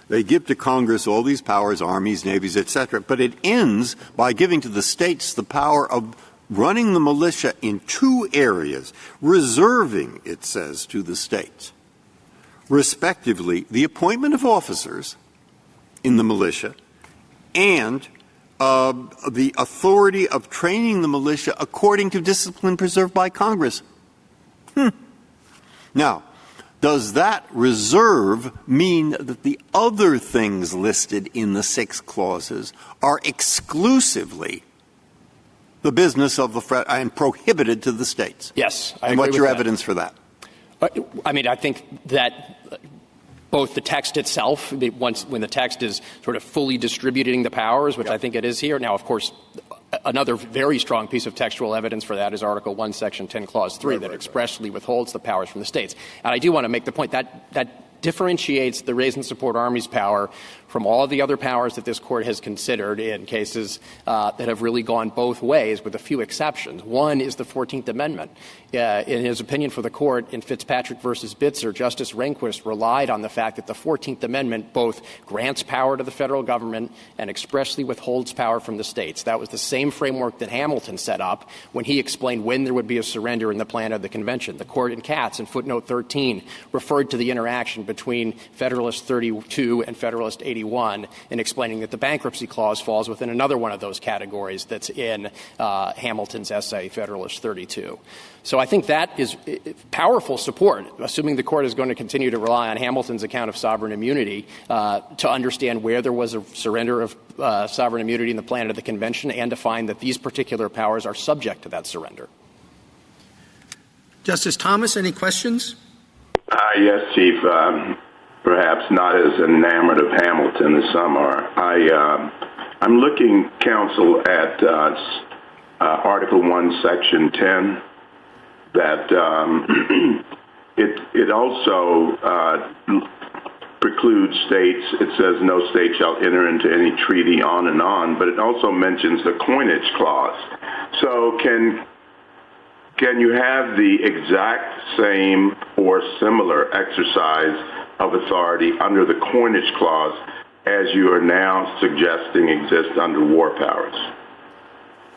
They give to Congress all these powers, armies, navies, etc., but it ends by giving to the states the power of running the militia in 2 areas, reserving, it says, to the states, respectively, the appointment of officers in the militia and the authority of training the militia according to discipline preserved by Congress. Now, does that reserve mean that the other things listed in the 6 clauses are exclusively the business of the and prohibited to the states? Yes. And what's your evidence for that? I mean, I think that both the text itself, when the text is sort of fully distributing the powers, which I think it is here. Now, of course, another very strong piece of textual evidence for that is Article 1, Section 10, Clause 3, that expressly withholds the powers from the states. And I do want to make the point that differentiates the raise and support armies power from all of the other powers that this Court has considered in cases that have really gone both ways, with a few exceptions. One is the 14th Amendment. In his opinion for the Court in Fitzpatrick versus Bitzer, Justice Rehnquist relied on the fact that the 14th Amendment both grants power to the federal government and expressly withholds power from the states. That was the same framework that Hamilton set up when he explained when there would be a surrender in the plan of the convention. The Court in Katz, in footnote 13, referred to the interaction between Federalist 32 and Federalist 81 in explaining that the bankruptcy clause falls within another one of those categories that's in Hamilton's essay, Federalist 32. So I think that is powerful support, assuming the Court is going to continue to rely on Hamilton's account of sovereign immunity to understand where there was a surrender of sovereign immunity in the plan of the convention and to find that these particular powers are subject to that surrender. Justice Thomas, any questions? Yes, Chief. Perhaps not as enamored of Hamilton as some are. I'm looking, counsel, at Article 1, Section 10, that it also precludes states. It says no state shall enter into any treaty on and on, but it also mentions the coinage clause. So can you have the exact same or similar exercise of authority under the coinage clause as you are now suggesting exists under war powers?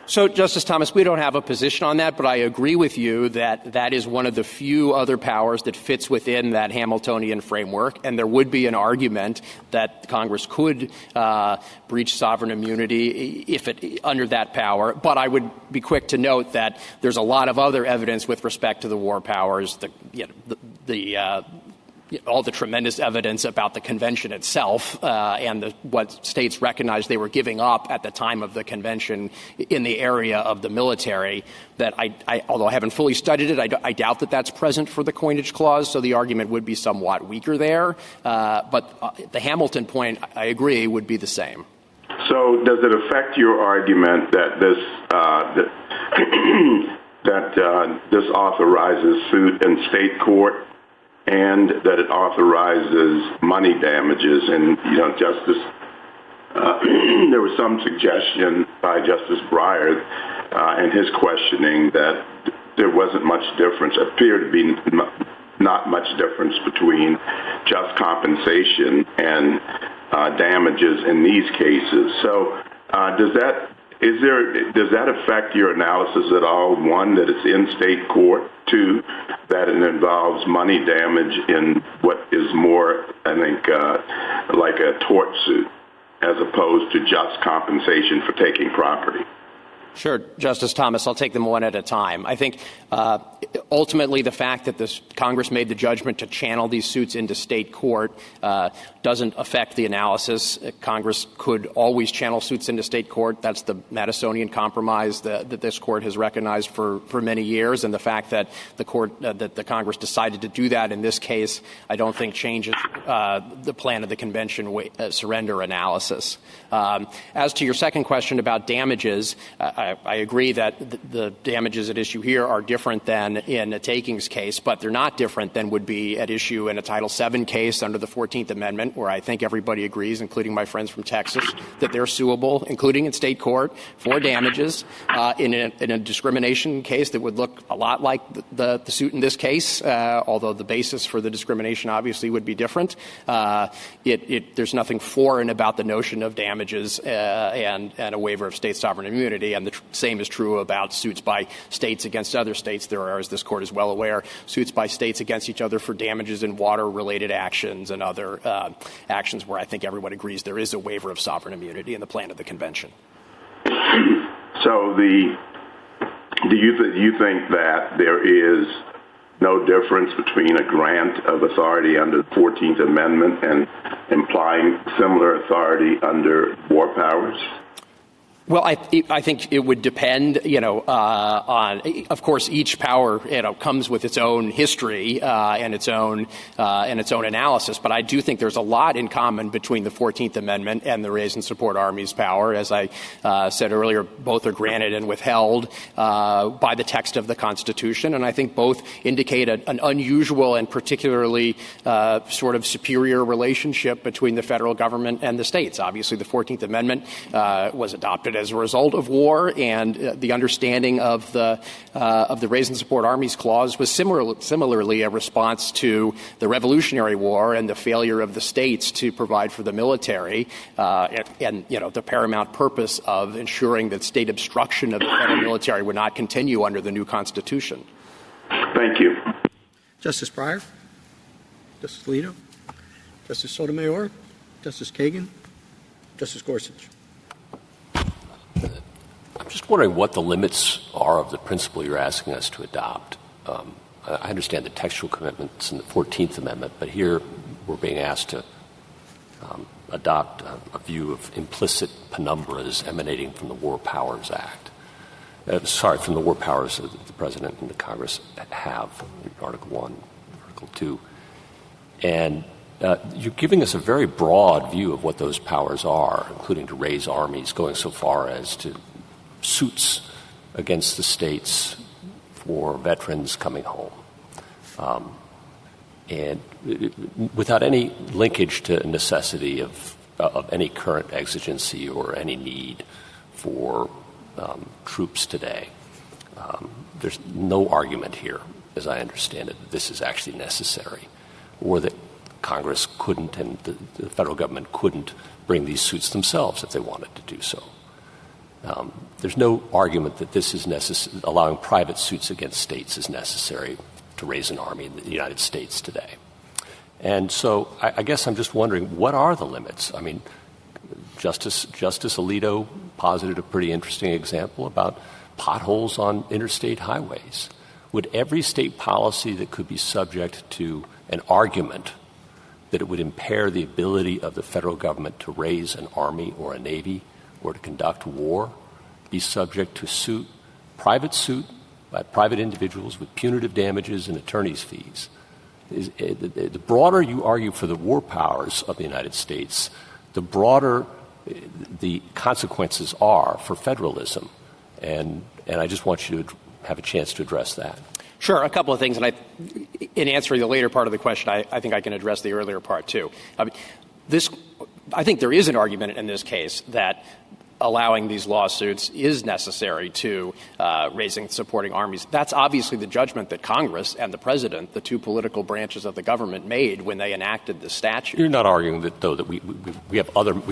So, Justice Thomas, we don't have a position on that, but I agree with you that that is one of the few other powers that fits within that Hamiltonian framework, and there would be an argument that Congress could breach sovereign immunity if it under that power. But I would be quick to note that there's a lot of other evidence with respect to the war powers, all the tremendous evidence about the convention itself and what states recognized they were giving up at the time of the convention in the area of the military, that although I haven't fully studied it, I doubt that that's present for the coinage clause, so the argument would be somewhat weaker there. But the Hamilton point, I agree, would be the same. So does it affect your argument that this authorizes suit in state court and that it authorizes money damages? And, Justice, there was some suggestion by Justice Breyer in his questioning that there wasn't much difference, appeared to be not much difference between just compensation and damages in these cases. So does that affect your analysis at all? One, that it's in state court. Two, that it involves money damage in what is more, I think, like a tort suit, as opposed to just compensation for taking property. Sure, Justice Thomas. I'll take them one at a time. I think ultimately the fact that this Congress made the judgment to channel these suits into state court doesn't affect the analysis. Congress could always channel suits into state court. That's the Madisonian Compromise that this court has recognized for many years. And the fact that the Congress decided to do that in this case, I don't think changes the plan of the convention surrender analysis. As to your second question about damages, I agree that the damages at issue here are different than in a takings case, but they're not different than would be at issue in a Title VII case under the 14th Amendment, where I think everybody agrees, including my friends from Texas, that they're suable, including in state court, for damages. In a discrimination case that would look a lot like the suit in this case, although the basis for the discrimination obviously would be different. There's nothing foreign about the notion of damages and a waiver of state sovereign immunity, and the same is true about suits by states against other states. There are, as this court is well aware, suits by states against each other for damages in water-related actions and other actions where I think everyone agrees there is a waiver of sovereign immunity in the plan of the convention. So do you think that there is no difference between a grant of authority under the 14th Amendment and implying similar authority under war powers? Well, I think it would depend, on, of course, each power, comes with its own history and its own analysis. But I do think there's a lot in common between the 14th Amendment and the Raise and Support Army's power. As I said earlier, both are granted and withheld by the text of the Constitution, and I think both indicate an unusual and particularly sort of superior relationship between the federal government and the states. Obviously, the 14th Amendment was adopted as a result of war, and the understanding of the Raise and Support Army's clause was similarly a response to the Revolutionary War and the failure of the states to provide for the military, and the paramount purpose of ensuring that state obstruction of the federal military would not continue under the new Constitution. Thank you. Justice Breyer? Justice Alito? Justice Sotomayor? Justice Kagan? Justice Gorsuch? I'm just wondering what the limits are of the principle you're asking us to adopt. I understand the textual commitments in the 14th Amendment, but here we're being asked to adopt a view of implicit penumbras emanating from the War Powers Act. From the War Powers that the President and the Congress have, Article 1, Article 2. And you're giving us a very broad view of what those powers are, including to raise armies, going so far as to suits against the states for veterans coming home. And without any linkage to necessity of any current exigency or any need for troops today. There's no argument here, as I understand it, that this is actually necessary, or that Congress couldn't and the federal government couldn't bring these suits themselves if they wanted to do so. There's no argument that this is necessary, allowing private suits against states is necessary to raise an army in the United States today. And so I guess I'm just wondering, what are the limits? I mean, Justice Alito posited a pretty interesting example about potholes on interstate highways. Would every state policy that could be subject to an argument that it would impair the ability of the federal government to raise an army or a navy or to conduct war be subject to private suit by private individuals with punitive damages and attorney's fees? The broader you argue for the war powers of the United States, the broader the consequences are for federalism. And I just want you to have a chance to address that. Sure. A couple of things. And in answering the later part of the question, I think I can address the earlier part, too. I think there is an argument in this case that allowing these lawsuits is necessary to raising and supporting armies. That's obviously the judgment that Congress and the President, the two political branches of the government, made when they enacted the statute. You're not arguing that, though, that we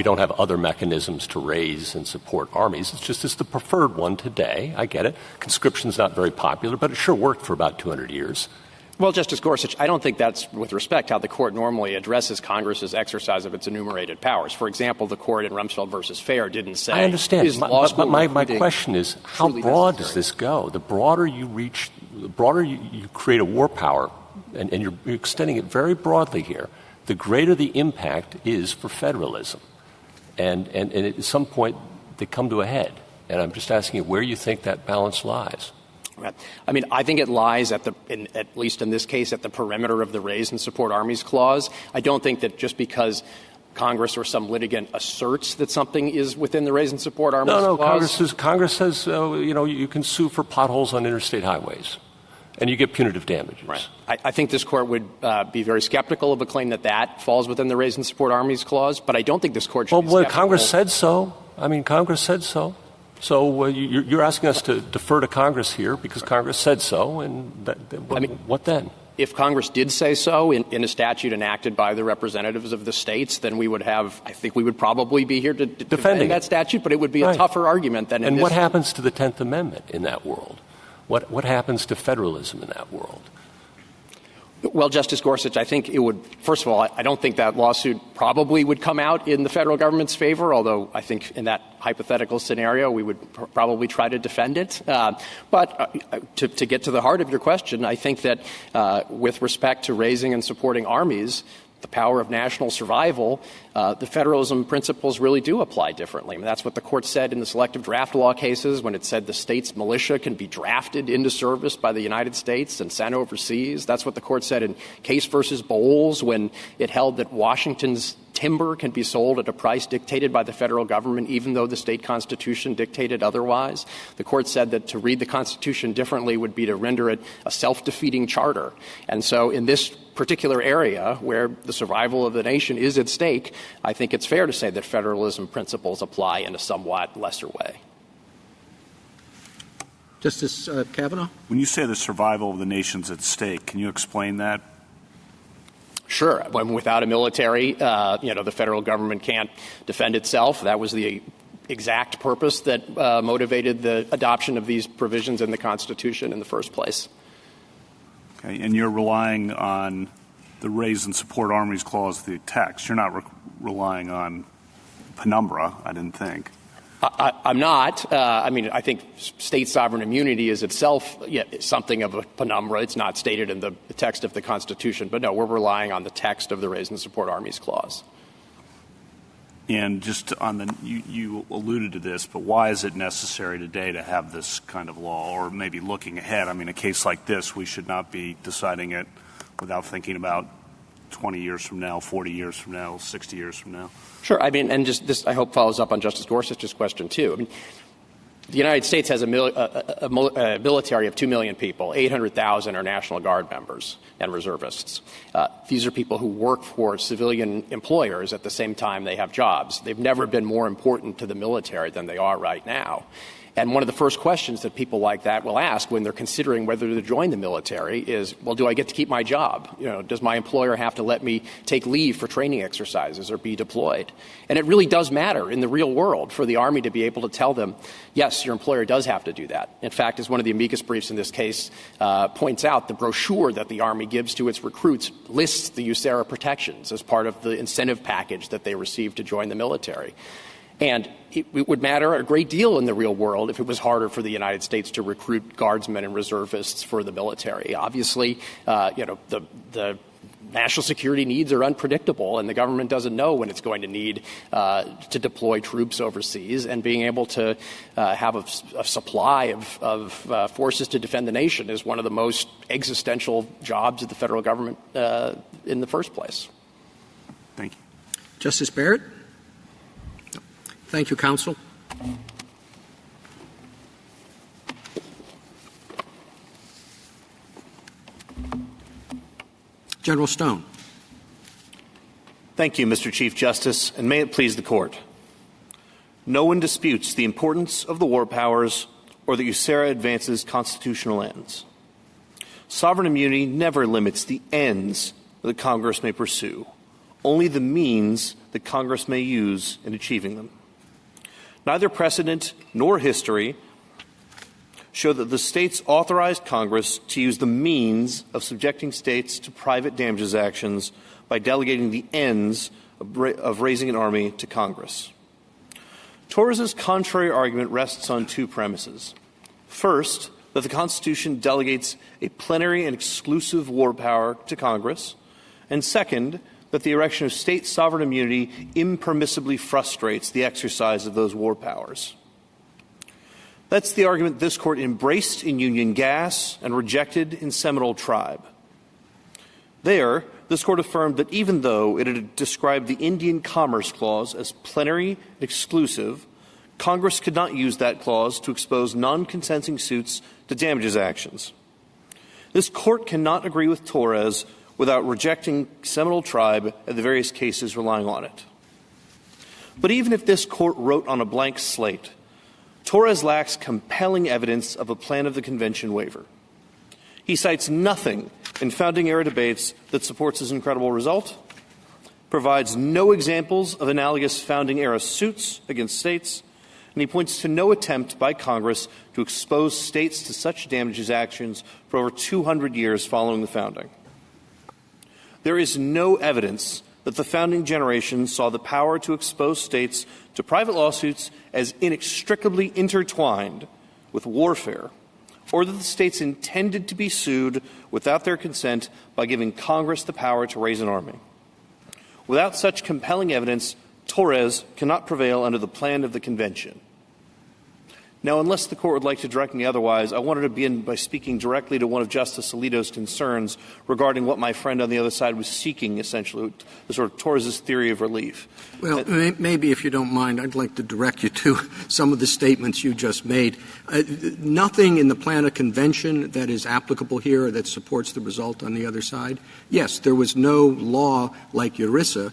don't have other mechanisms to raise and support armies. It's just it's the preferred one today. I get it. Conscription's not very popular, but it sure worked for about 200 years. Well, Justice Gorsuch, I don't think that's, with respect, how the Court normally addresses Congress's exercise of its enumerated powers. For example, the Court in Rumsfeld versus Fair didn't say. I understand. But my question is, how broad necessary? does this go? The broader you reach, the broader you create a war power, and you're extending it very broadly here, the greater the impact is for federalism. And at some point, they come to a head. And I'm just asking you where you think that balance lies. Right. I mean, I think it lies at least in this case, at the perimeter of the Raise and Support Armies Clause. I don't think that just because Congress or some litigant asserts that something is within the Raise and Support Armies Clause. No, Congress says, you can sue for potholes on interstate highways, and you get punitive damages. Right. I think this Court would be very skeptical of a claim that falls within the Raise and Support Armies Clause, but I don't think this Court should be skeptical. Congress said so. I mean, Congress said so. So you're asking us to defer to Congress here because Congress said so, and what then? If Congress did say so in a statute enacted by the representatives of the states, then I think we would probably be here to defend that statute, but it would be a tougher argument than in this. And what happens to the 10th Amendment in that world? What happens to federalism in that world? Well, Justice Gorsuch, I think it would – first of all, I don't think that lawsuit probably would come out in the federal government's favor, although I think in that hypothetical scenario we would probably try to defend it. But to get to the heart of your question, I think that with respect to raising and supporting armies, the power of national survival, the federalism principles really do apply differently. I mean, that's what the Court said in the selective draft law cases when it said the state's militia can be drafted into service by the United States and sent overseas. That's what the Court said in Case versus Bowles when it held that Washington's timber can be sold at a price dictated by the federal government even though the state constitution dictated otherwise. The Court said that to read the Constitution differently would be to render it a self-defeating charter. And so in this particular area where the survival of the nation is at stake, I think it's fair to say that federalism principles apply in a somewhat lesser way. Justice Kavanaugh? When you say the survival of the nation's at stake, can you explain that? Sure. Without a military, the federal government can't defend itself. That was the exact purpose that motivated the adoption of these provisions in the Constitution in the first place. Okay. And you're relying on the Raise and Support Armies Clause, the text. You're not relying on penumbra, I didn't think. I'm not. I think state sovereign immunity is itself something of a penumbra. It's not stated in the text of the Constitution. But, no, we're relying on the text of the Raise and Support Armies Clause. And just on you alluded to this, but why is it necessary today to have this kind of law, or maybe looking ahead? I mean, a case like this, we should not be deciding it without thinking about 20 years from now, 40 years from now, 60 years from now. Sure. I mean, and just this, I hope, follows up on Justice Gorsuch's question, too. I mean, the United States has a military of 2 million people. 800,000 are National Guard members and reservists. These are people who work for civilian employers at the same time they have jobs. They've never been more important to the military than they are right now. And one of the first questions that people like that will ask when they're considering whether to join the military is, well, do I get to keep my job? Does my employer have to let me take leave for training exercises or be deployed? And it really does matter in the real world for the Army to be able to tell them, yes, your employer does have to do that. In fact, as one of the amicus briefs in this case points out, the brochure that the Army gives to its recruits lists the USERRA protections as part of the incentive package that they receive to join the military. And it would matter a great deal in the real world if it was harder for the United States to recruit guardsmen and reservists for the military. Obviously, the national security needs are unpredictable, and the government doesn't know when it's going to need to deploy troops overseas. And being able to have a supply of forces to defend the nation is one of the most existential jobs of the federal government in the first place. Thank you. Justice Barrett? Thank you, counsel. General Stone. Thank you, Mr. Chief Justice, and may it please the Court. No one disputes the importance of the war powers or that USERRA advances constitutional ends. Sovereign immunity never limits the ends that Congress may pursue, only the means that Congress may use in achieving them. Neither precedent nor history show that the states authorized Congress to use the means of subjecting states to private damages actions by delegating the ends of raising an army to Congress. Torres's contrary argument rests on two premises. First, that the Constitution delegates a plenary and exclusive war power to Congress, and second, that the erection of state sovereign immunity impermissibly frustrates the exercise of those war powers. That's the argument this Court embraced in Union Gas and rejected in Seminole Tribe. There, this Court affirmed that even though it had described the Indian Commerce Clause as plenary and exclusive, Congress could not use that clause to expose non-consenting suits to damages actions. This Court cannot agree with Torres without rejecting Seminole Tribe and the various cases relying on it. But even if this Court wrote on a blank slate, Torres lacks compelling evidence of a plan of the Convention waiver. He cites nothing in founding-era debates that supports his incredible result, provides no examples of analogous founding-era suits against states, and he points to no attempt by Congress to expose states to such damages actions for over 200 years following the founding. There is no evidence that the founding generation saw the power to expose states to private lawsuits as inextricably intertwined with warfare, or that the states intended to be sued without their consent by giving Congress the power to raise an army. Without such compelling evidence, Torres cannot prevail under the plan of the Convention. Now, unless the Court would like to direct me otherwise, I wanted to begin by speaking directly to one of Justice Alito's concerns regarding what my friend on the other side was seeking, essentially, the sort of Torres's theory of relief. Well, maybe if you don't mind, I'd like to direct you to some of the statements you just made. Nothing in the plan of convention that is applicable here or that supports the result on the other side. Yes, there was no law like USERRA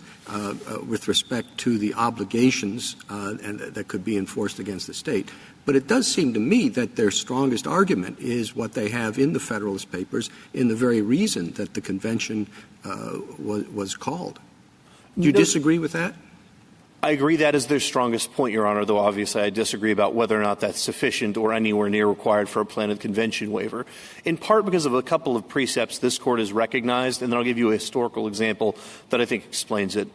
with respect to the obligations and that could be enforced against the state. But it does seem to me that their strongest argument is what they have in the Federalist Papers in the very reason that the convention was called. Do you disagree with that? I agree that is their strongest point, Your Honor, though obviously I disagree about whether or not that's sufficient or anywhere near required for a plan of convention waiver, in part because of a couple of precepts this Court has recognized, and then I'll give you a historical example that I think explains it.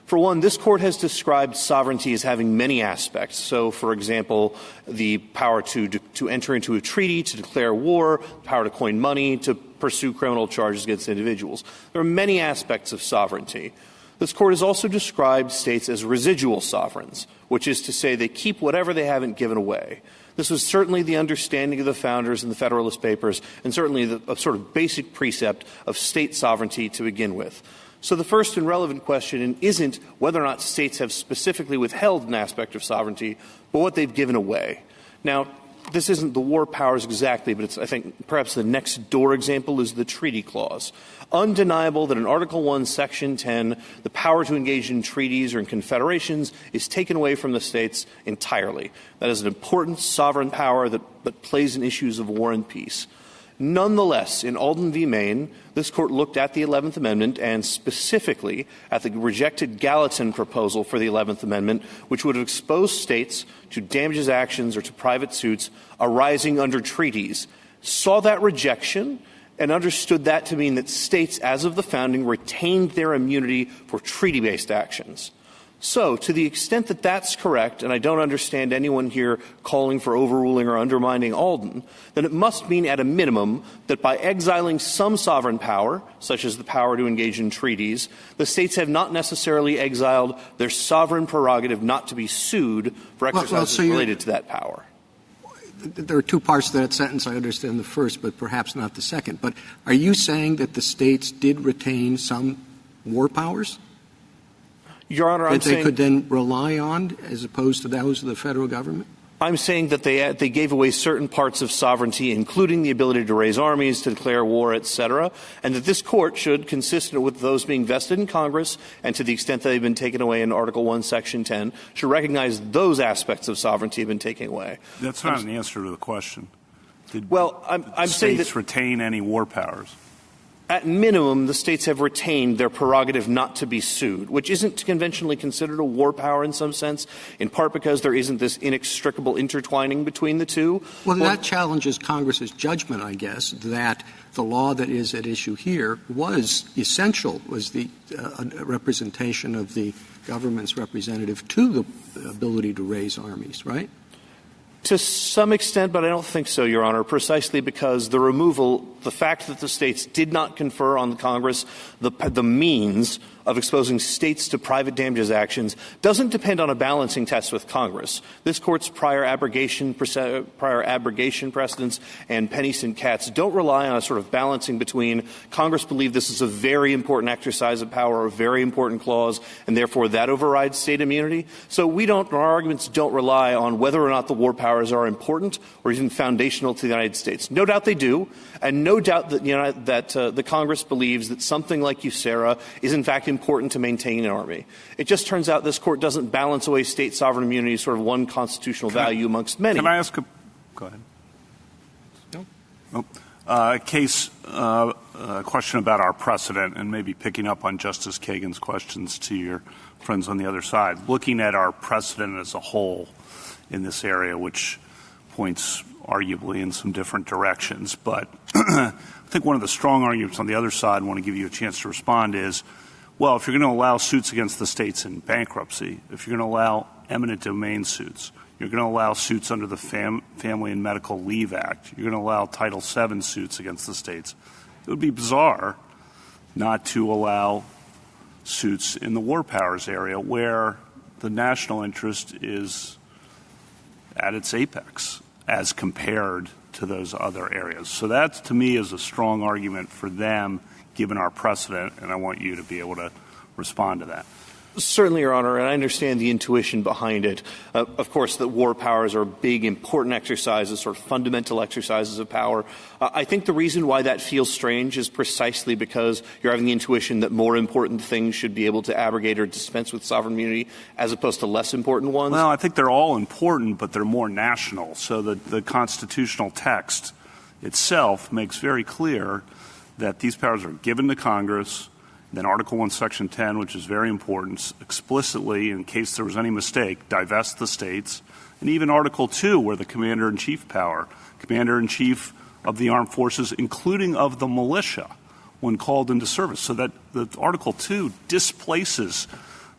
For one, this Court has described sovereignty as having many aspects. So, for example, the power to enter into a treaty, to declare war, power to coin money, to pursue criminal charges against individuals. There are many aspects of sovereignty. This Court has also described states as residual sovereigns, which is to say they keep whatever they haven't given away. This was certainly the understanding of the founders in the Federalist Papers and certainly a sort of basic precept of state sovereignty to begin with. So the first and relevant question isn't whether or not states have specifically withheld an aspect of sovereignty, but what they've given away. Now, this isn't the war powers exactly, but I think perhaps the next door example is the treaty clause. Undeniable that in Article I, Section 10, the power to engage in treaties or in confederations is taken away from the states entirely. That is an important sovereign power that plays in issues of war and peace. Nonetheless, in Alden v. Maine, this Court looked at the 11th Amendment and specifically at the rejected Gallatin proposal for the 11th Amendment, which would have exposed states to damages actions or to private suits arising under treaties, saw that rejection and understood that to mean that states, as of the founding, retained their immunity for treaty-based actions. So, to the extent that that's correct, and I don't understand anyone here calling for overruling or undermining Alden, then it must mean at a minimum that by exiling some sovereign power, such as the power to engage in treaties, the states have not necessarily exiled their sovereign prerogative not to be sued for exercises related to that power. There are two parts to that sentence. I understand the first, but perhaps not the second. But are you saying that the states did retain some war powers? Your Honor, I'm saying they could then rely on as opposed to those of the federal government? I'm saying that they gave away certain parts of sovereignty, including the ability to raise armies, to declare war, et cetera, and that this Court should, consistent with those being vested in Congress and to the extent that they've been taken away in Article I, Section 10, should recognize those aspects of sovereignty have been taken away. That's not an answer to the question. Did I'm saying that states retain any war powers? At minimum, the states have retained their prerogative not to be sued, which isn't conventionally considered a war power in some sense, in part because there isn't this inextricable intertwining between the two. Well, that challenges Congress's judgment, I guess, that the law that is at issue here was essential, was the representation of the government's representative to the ability to raise armies, right? To some extent, but I don't think so, Your Honor, precisely because the fact that the states did not confer on the Congress the means of exposing states to private damages actions doesn't depend on a balancing test with Congress. This Court's prior abrogation precedents and Pennies and Katz don't rely on a sort of balancing between Congress believed this is a very important exercise of power, a very important clause, and therefore that overrides state immunity. So our arguments don't rely on whether or not the war powers are important or even foundational to the United States. No doubt they do, and no doubt that the Congress believes that something like USERRA is in fact important to maintain an army. It just turns out this Court doesn't balance away state sovereign immunity as sort of one constitutional value amongst many. Can I ask go ahead. No. A question about our precedent, and maybe picking up on Justice Kagan's questions to your friends on the other side. Looking at our precedent as a whole in this area, which points arguably in some different directions, but I think one of the strong arguments on the other side, I want to give you a chance to respond, is, well, if you're going to allow suits against the states in bankruptcy, if you're going to allow eminent domain suits, you're going to allow suits under the Family and Medical Leave Act, you're going to allow Title VII suits against the states, it would be bizarre not to allow suits in the war powers area where the national interest is at its apex as compared to those other areas. So that, to me, is a strong argument for them, given our precedent, and I want you to be able to respond to that. Certainly, Your Honor, and I understand the intuition behind it. Of course, that war powers are big, important exercises, sort of fundamental exercises of power. I think the reason why that feels strange is precisely because you're having the intuition that more important things should be able to abrogate or dispense with sovereign immunity as opposed to less important ones. Well, I think they're all important, but they're more national. So the constitutional text itself makes very clear that these powers are given to Congress. Then Article 1, Section 10, which is very important, explicitly, in case there was any mistake, divest the states. And even Article 2, where the Commander-in-Chief power, Commander-in-Chief of the Armed Forces, including of the militia, when called into service. So that the Article 2 displaces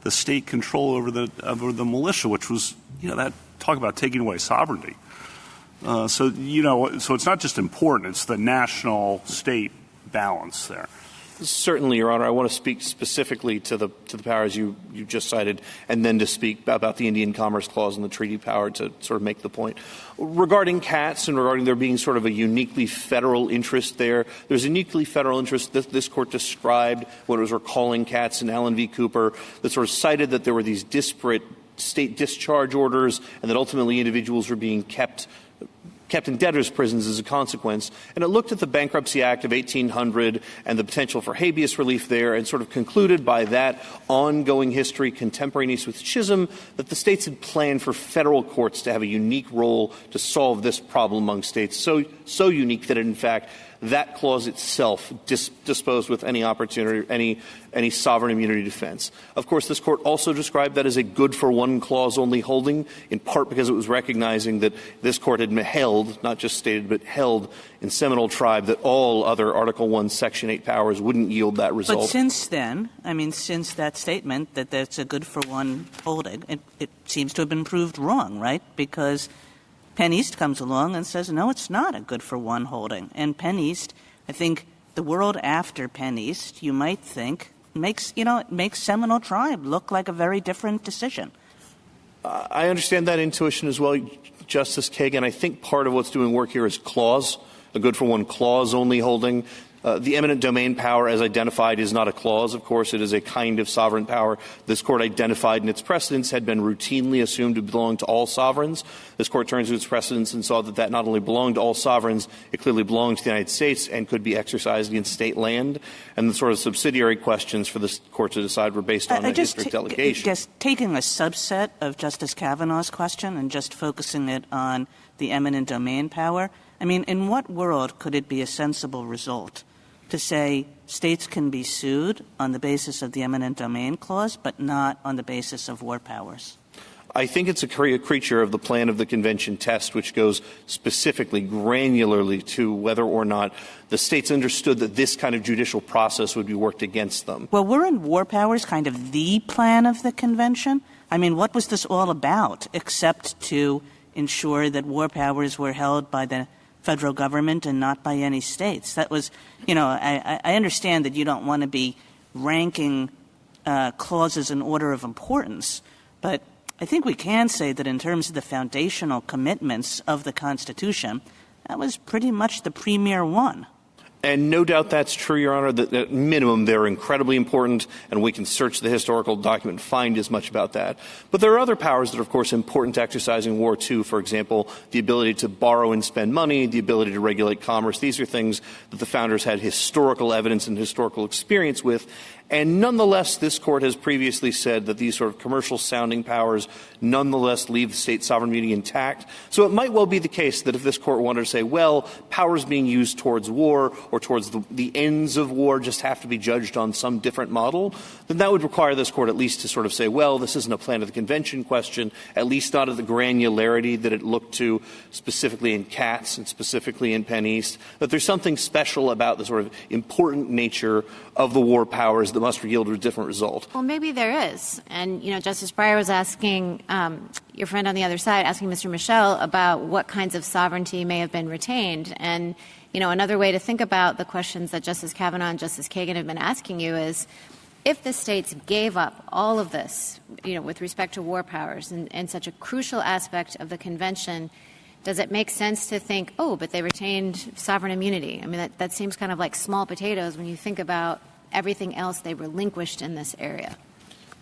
the state control over the militia, which was, that talk about taking away sovereignty. So it's not just important, it's the national state balance there. Certainly, Your Honor. I want to speak specifically to the powers you just cited, and then to speak about the Indian Commerce Clause and the treaty power to sort of make the point. Regarding Katz and regarding there being sort of a uniquely federal interest there's a uniquely federal interest that this Court described when it was recalling Katz and Allen v. Cooper that sort of cited that there were these disparate state discharge orders and that ultimately individuals were being kept in debtors' prisons as a consequence. And it looked at the Bankruptcy Act of 1800 and the potential for habeas relief there and sort of concluded by that ongoing history contemporaneous with Chisholm that the states had planned for federal courts to have a unique role to solve this problem among states, so unique that in fact that clause itself disposed with any opportunity, any sovereign immunity defense. Of course, this Court also described that as a good-for-one clause only holding, in part because it was recognizing that this Court had held, not just stated, but held in Seminole Tribe that all other Article I, Section 8 powers wouldn't yield that result. But since then, since that statement that that's a good-for-one holding, it seems to have been proved wrong, right? Because Penn East comes along and says, no, it's not a good-for-one holding. And Penn East, I think the world after Penn East, you might think, makes Seminole Tribe look like a very different decision. I understand that intuition as well, Justice Kagan. I think part of what's doing work here is clause, a good-for-one clause only holding. The eminent domain power, as identified, is not a clause, of course. It is a kind of sovereign power. This Court identified in its precedents had been routinely assumed to belong to all sovereigns. This Court turned to its precedents and saw that not only belonged to all sovereigns, it clearly belonged to the United States and could be exercised against state land. And the sort of subsidiary questions for this Court to decide were based on the district delegation. Just taking a subset of Justice Kavanaugh's question and just focusing it on the eminent domain power, in what world could it be a sensible result to say states can be sued on the basis of the eminent domain clause, but not on the basis of war powers? I think it's a creature of the plan of the convention test, which goes specifically, granularly to whether or not the states understood that this kind of judicial process would be worked against them. Well, weren't war powers kind of the plan of the convention? I mean, what was this all about except to ensure that war powers were held by the federal government and not by any states? That was, I understand that you don't want to be ranking clauses in order of importance, but I think we can say that in terms of the foundational commitments of the Constitution, that was pretty much the premier one. And no doubt that's true, Your Honor. That at minimum, they're incredibly important, and we can search the historical document and find as much about that. But there are other powers that are, of course, important to exercising war, too. For example, the ability to borrow and spend money, the ability to regulate commerce. These are things that the founders had historical evidence and historical experience with. And nonetheless, this Court has previously said that these sort of commercial-sounding powers nonetheless leave the state sovereign immunity intact. So it might well be the case that if this Court wanted to say, well, powers being used towards war or towards the ends of war just have to be judged on some different model, then that would require this Court at least to sort of say, well, this isn't a plan of the convention question, at least not at the granularity that it looked to specifically in Katz and specifically in Penn East, that there's something special about the sort of important nature of the war powers that must yield a different result. Well, maybe there is. And, Justice Breyer was asking your friend on the other side, asking Mr. Michel about what kinds of sovereignty may have been retained. And, another way to think about the questions that Justice Kavanaugh and Justice Kagan have been asking you is, if the states gave up all of this, with respect to war powers and such a crucial aspect of the convention, does it make sense to think, oh, but they retained sovereign immunity? I mean, that seems kind of like small potatoes when you think about everything else they relinquished in this area.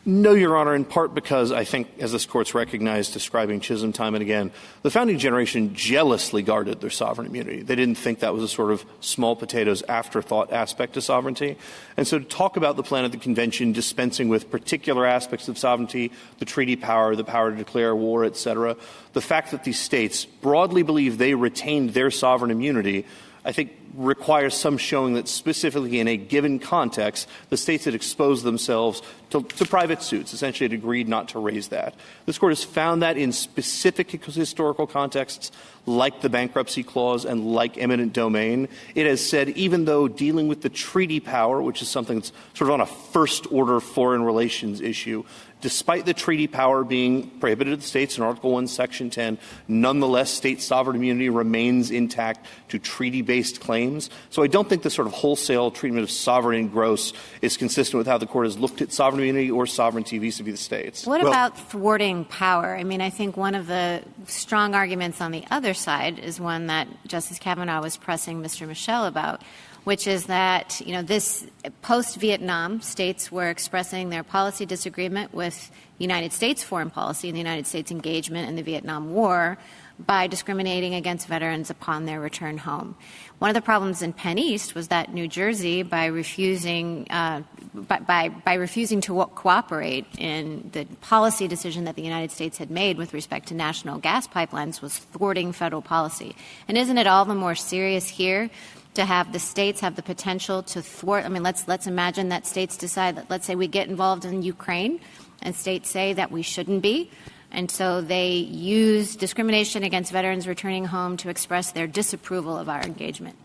No, Your Honor, in part because I think, as this Court's recognized, describing Chisholm time and again, the founding generation jealously guarded their sovereign immunity. They didn't think that was a sort of small potatoes afterthought aspect of sovereignty. And so to talk about the plan of the convention dispensing with particular aspects of sovereignty, the treaty power, the power to declare war, et cetera, the fact that these states broadly believe they retained their sovereign immunity, I think requires some showing that specifically in a given context, the states had exposed themselves to private suits, essentially had agreed not to raise that. This Court has found that in specific historical contexts, like the bankruptcy clause and like eminent domain. It has said even though dealing with the treaty power, which is something that's sort of on a first-order foreign relations issue, despite the treaty power being prohibited to the states in Article 1, Section 10, nonetheless, state sovereign immunity remains intact to treaty-based claims. So I don't think the sort of wholesale treatment of sovereign and gross is consistent with how the Court has looked at sovereign immunity or sovereignty vis-a-vis the states. What about thwarting power? I mean, I think one of the strong arguments on the other side is one that Justice Kavanaugh was pressing Mr. Michel about, which is that, this post-Vietnam, states were expressing their policy disagreement with United States foreign policy and the United States engagement in the Vietnam War by discriminating against veterans upon their return home. One of the problems in Penn East was that New Jersey, by refusing to cooperate in the policy decision that the United States had made with respect to national gas pipelines, was thwarting federal policy. And isn't it all the more serious here to have the states have the potential to thwart? I mean, let's imagine that states decide that, let's say we get involved in Ukraine, and states say that we shouldn't be. And so they use discrimination against veterans returning home to express their disapproval of our engagement.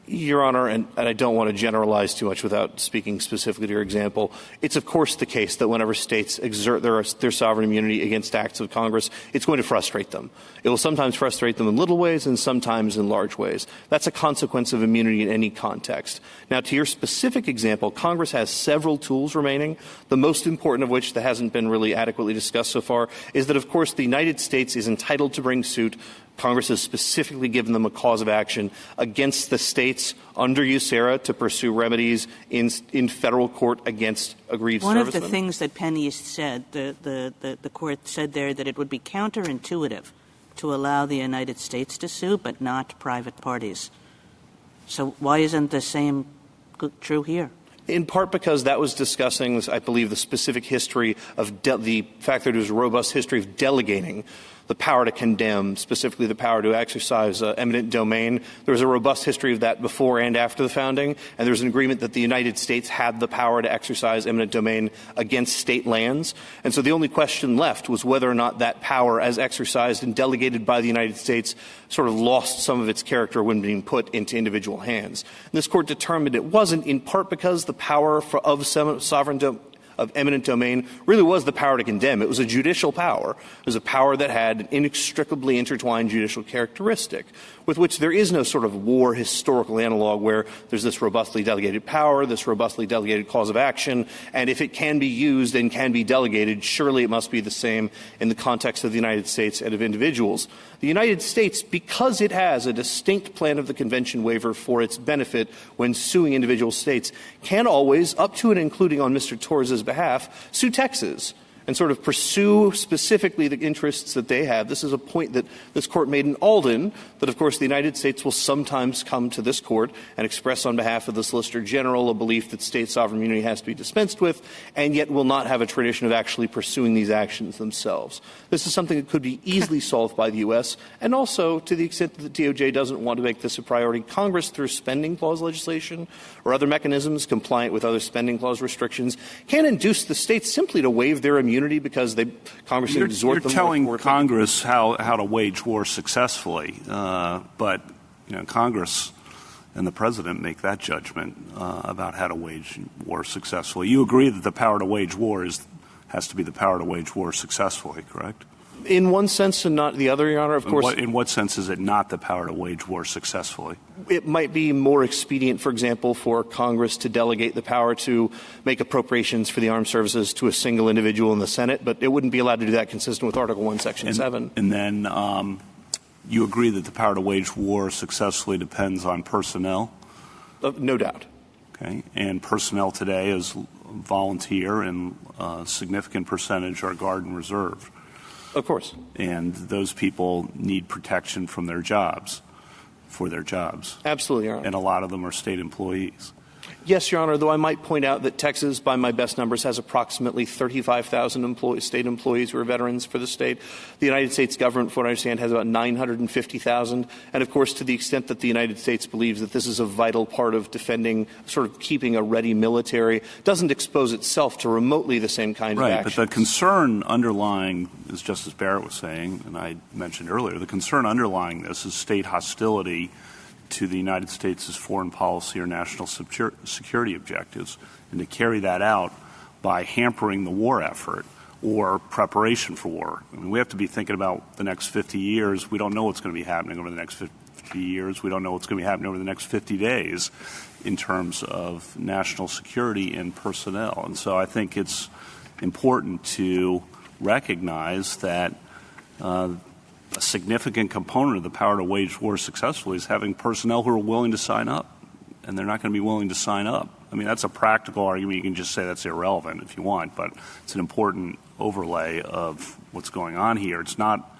Your Honor, and I don't want to generalize too much without speaking specifically to your example, it's of course the case that whenever states exert their sovereign immunity against acts of Congress, it's going to frustrate them. It will sometimes frustrate them in little ways and sometimes in large ways. That's a consequence of immunity in any context. Now, to your specific example, Congress has several tools remaining, the most important of which that hasn't been really adequately discussed so far is that, of course, the United States is entitled to bring suit. Congress has specifically given them a cause of action against the states under USERRA to pursue remedies in federal court against aggrieved servicemen. One of the things that Penn East said, the court said there that it would be counterintuitive to allow the United States to sue, but not private parties. So why isn't the same true here? In part because that was discussing, I believe, the specific history of the fact that there was a robust history of delegating the power to condemn, specifically the power to exercise eminent domain. There was a robust history of that before and after the founding, and there was an agreement that the United States had the power to exercise eminent domain against state lands. And so the only question left was whether or not that power, as exercised and delegated by the United States, sort of lost some of its character when being put into individual hands. And this Court determined it wasn't, in part because the power of eminent domain really was the power to condemn. It was a judicial power. It was a power that had an inextricably intertwined judicial characteristic with which there is no sort of war historical analog where there's this robustly delegated power, this robustly delegated cause of action, and if it can be used and can be delegated, surely it must be the same in the context of the United States and of individuals. The United States, because it has a distinct plan of the convention waiver for its benefit when suing individual states, can always, up to and including on Mr. Torres' behalf, sue Texas and sort of pursue specifically the interests that they have. This is a point that this Court made in Alden, that, of course, the United States will sometimes come to this Court and express on behalf of the Solicitor General a belief that state sovereign immunity has to be dispensed with, and yet will not have a tradition of actually pursuing these actions themselves. This is something that could be easily solved by the U.S., and also, to the extent that the DOJ doesn't want to make this a priority, Congress, through spending clause legislation or other mechanisms compliant with other spending clause restrictions, can induce the states simply to waive their immunity because Congress can exhort them. You're telling Congress how to wage war successfully, but Congress and the President make that judgment about how to wage war successfully. You agree that the power to wage war has to be the power to wage war successfully, correct? In one sense and not the other, Your Honor, of course. In what sense is it not the power to wage war successfully? It might be more expedient, for example, for Congress to delegate the power to make appropriations for the armed services to a single individual in the Senate, but it wouldn't be allowed to do that consistent with Article 1, Section 7. And then you agree that the power to wage war successfully depends on personnel? No doubt. Okay. And personnel today is volunteer, and a significant percentage are Guard and Reserve. Of course. And those people need protection from their jobs, for their jobs. Absolutely, Your Honor. And a lot of them are state employees. Yes, Your Honor, though I might point out that Texas, by my best numbers, has approximately 35,000 state employees who are veterans for the state. The United States government, from what I understand, has about 950,000. And, of course, to the extent that the United States believes that this is a vital part of defending, sort of keeping a ready military, doesn't expose itself to remotely the same kind of actions. But the concern underlying, as Justice Barrett was saying, and I mentioned earlier, the concern underlying this is state hostility to the United States' foreign policy or national security objectives, and to carry that out by hampering the war effort or preparation for war. I mean, we have to be thinking about the next 50 years. We don't know what's going to be happening over the next 50 years. We don't know what's going to be happening over the next 50 days in terms of national security and personnel. And so I think it's important to recognize that a significant component of the power to wage war successfully is having personnel who are willing to sign up, and they're not going to be willing to sign up. I mean, that's a practical argument. You can just say that's irrelevant if you want, but it's an important overlay of what's going on here. It's not –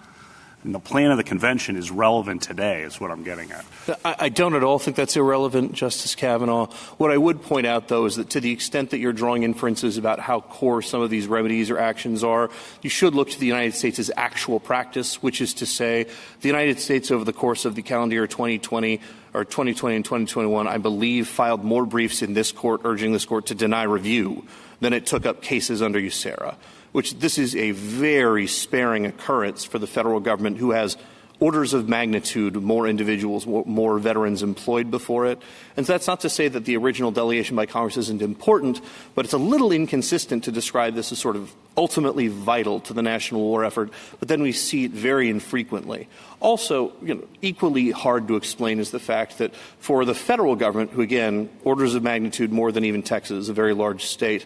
the plan of the convention is relevant today is what I'm getting at. I don't at all think that's irrelevant, Justice Kavanaugh. What I would point out, though, is that to the extent that you're drawing inferences about how core some of these remedies or actions are, you should look to the United States' actual practice, which is to say the United States over the course of the calendar year 2020 or 2020 and 2021, I believe, filed more briefs in this court urging this court to deny review than it took up cases under USERRA, which this is a very sparing occurrence for the federal government, who has orders of magnitude more individuals, more veterans employed before it. And so that's not to say that the original delegation by Congress isn't important, but it's a little inconsistent to describe this as sort of ultimately vital to the national war effort, but then we see it very infrequently. Also, equally hard to explain is the fact that for the federal government, who again, orders of magnitude more than even Texas, a very large state,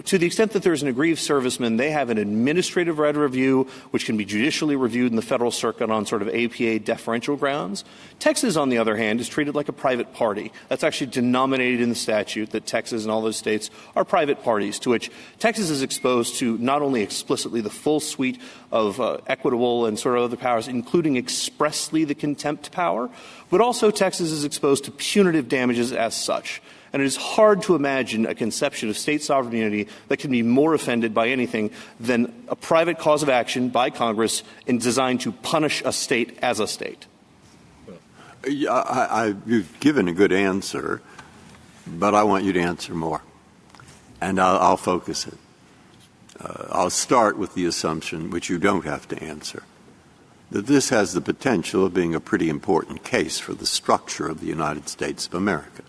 to the extent that there's an aggrieved serviceman, they have an administrative right of review, which can be judicially reviewed in the federal circuit on sort of APA deferential grounds. Texas, on the other hand, is treated like a private party. That's actually denominated in the statute that Texas and all those states are private parties, to which Texas is exposed to not only explicitly the full suite of equitable and sort of other powers, including expressly the contempt power, but also Texas is exposed to punitive damages as such. And it is hard to imagine a conception of state sovereign immunity that can be more offended by anything than a private cause of action by Congress designed to punish a state as a state. You've given a good answer, but I want you to answer more. And I'll focus it. I'll start with the assumption, which you don't have to answer, that this has the potential of being a pretty important case for the structure of the United States of America.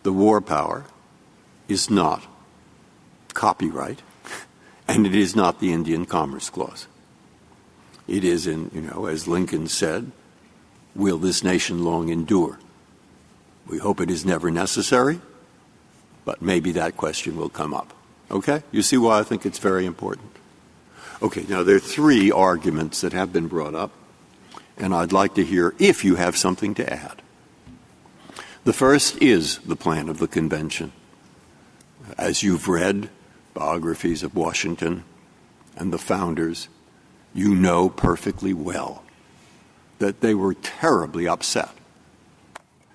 The war power is not copyright, and it is not the Indian Commerce Clause. It is as Lincoln said, will this nation long endure? We hope it is never necessary, but maybe that question will come up. Okay? You see why I think it's very important? Okay, now there are three arguments that have been brought up, and I'd like to hear if you have something to add. The first is the plan of the convention. As you've read biographies of Washington and the founders, you know perfectly well that they were terribly upset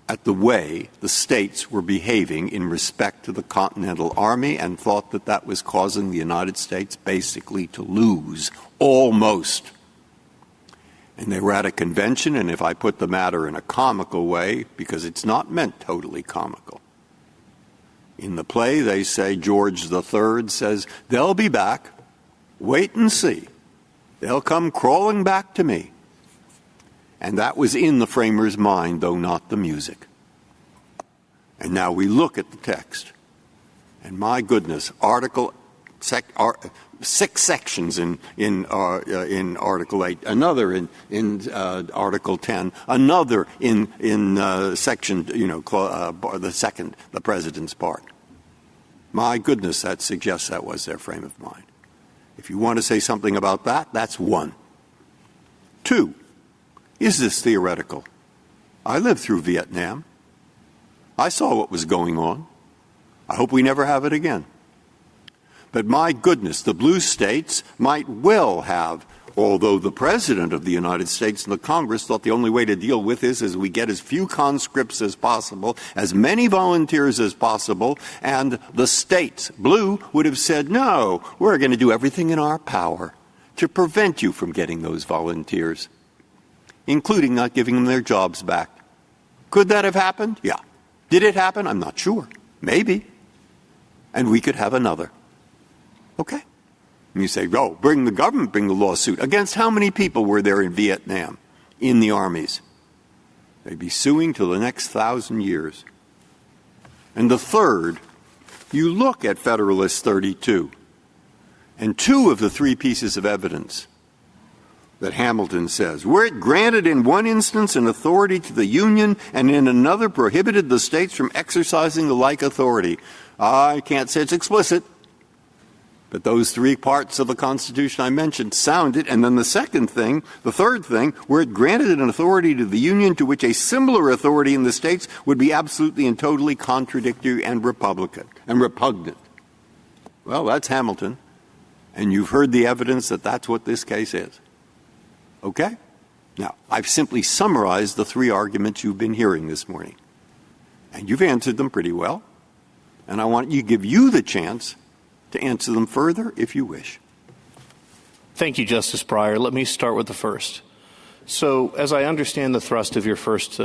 at the way the states were behaving in respect to the Continental Army and thought that that was causing the United States basically to lose, almost. And they were at a convention, and if I put the matter in a comical way, because it's not meant totally comical, in the play they say George III says, they'll be back, wait and see. They'll come crawling back to me. And that was in the framers' mind, though not the music. And now we look at the text. And my goodness, six sections in Article 8, another in Article 10, another in Section, the President's part. My goodness, that suggests that was their frame of mind. If you want to say something about that, that's one. Two, is this theoretical? I lived through Vietnam. I saw what was going on. I hope we never have it again. But my goodness, the blue states might well have, although the President of the United States and the Congress thought the only way to deal with this is we get as few conscripts as possible, as many volunteers as possible, and the states, blue, would have said, no, we're going to do everything in our power to prevent you from getting those volunteers, including not giving them their jobs back. Could that have happened? Yeah. Did it happen? I'm not sure. Maybe. And we could have another. Okay. And you say, bring the government, bring the lawsuit. Against how many people were there in Vietnam, in the armies? They'd be suing till the next 1,000 years. And the third, you look at Federalist 32, and two of the three pieces of evidence that Hamilton says, were it granted in one instance an authority to the Union and in another prohibited the states from exercising the like authority. I can't say it's explicit, but those three parts of the Constitution I mentioned sound it. And then the third thing, were it granted an authority to the Union to which a similar authority in the states would be absolutely and totally contradictory and repugnant. Well, that's Hamilton. And you've heard the evidence that that's what this case is. Okay? Now, I've simply summarized the three arguments you've been hearing this morning. And you've answered them pretty well. And I want to give you the chance to answer them further if you wish. Thank you, Justice Breyer. Let me start with the first. So, as I understand the thrust of your first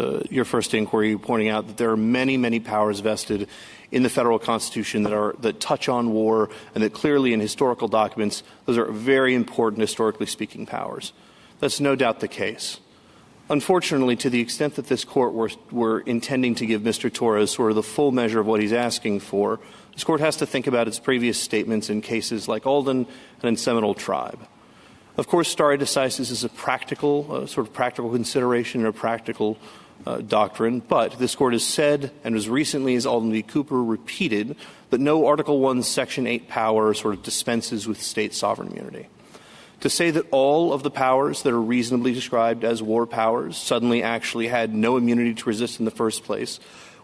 inquiry, pointing out that there are many, many powers vested in the federal Constitution that touch on war, and that clearly in historical documents, those are very important, historically speaking, powers. That's no doubt the case. Unfortunately, to the extent that this Court were intending to give Mr. Torres sort of the full measure of what he's asking for, this Court has to think about its previous statements in cases like Alden and in Seminole Tribe. Of course, stare decisis is a practical, sort of practical consideration or a practical doctrine, but this Court has said, and as recently as Alden v. Cooper repeated, that no Article I, Section 8 power sort of dispenses with state sovereign immunity. To say that all of the powers that are reasonably described as war powers suddenly actually had no immunity to resist in the first place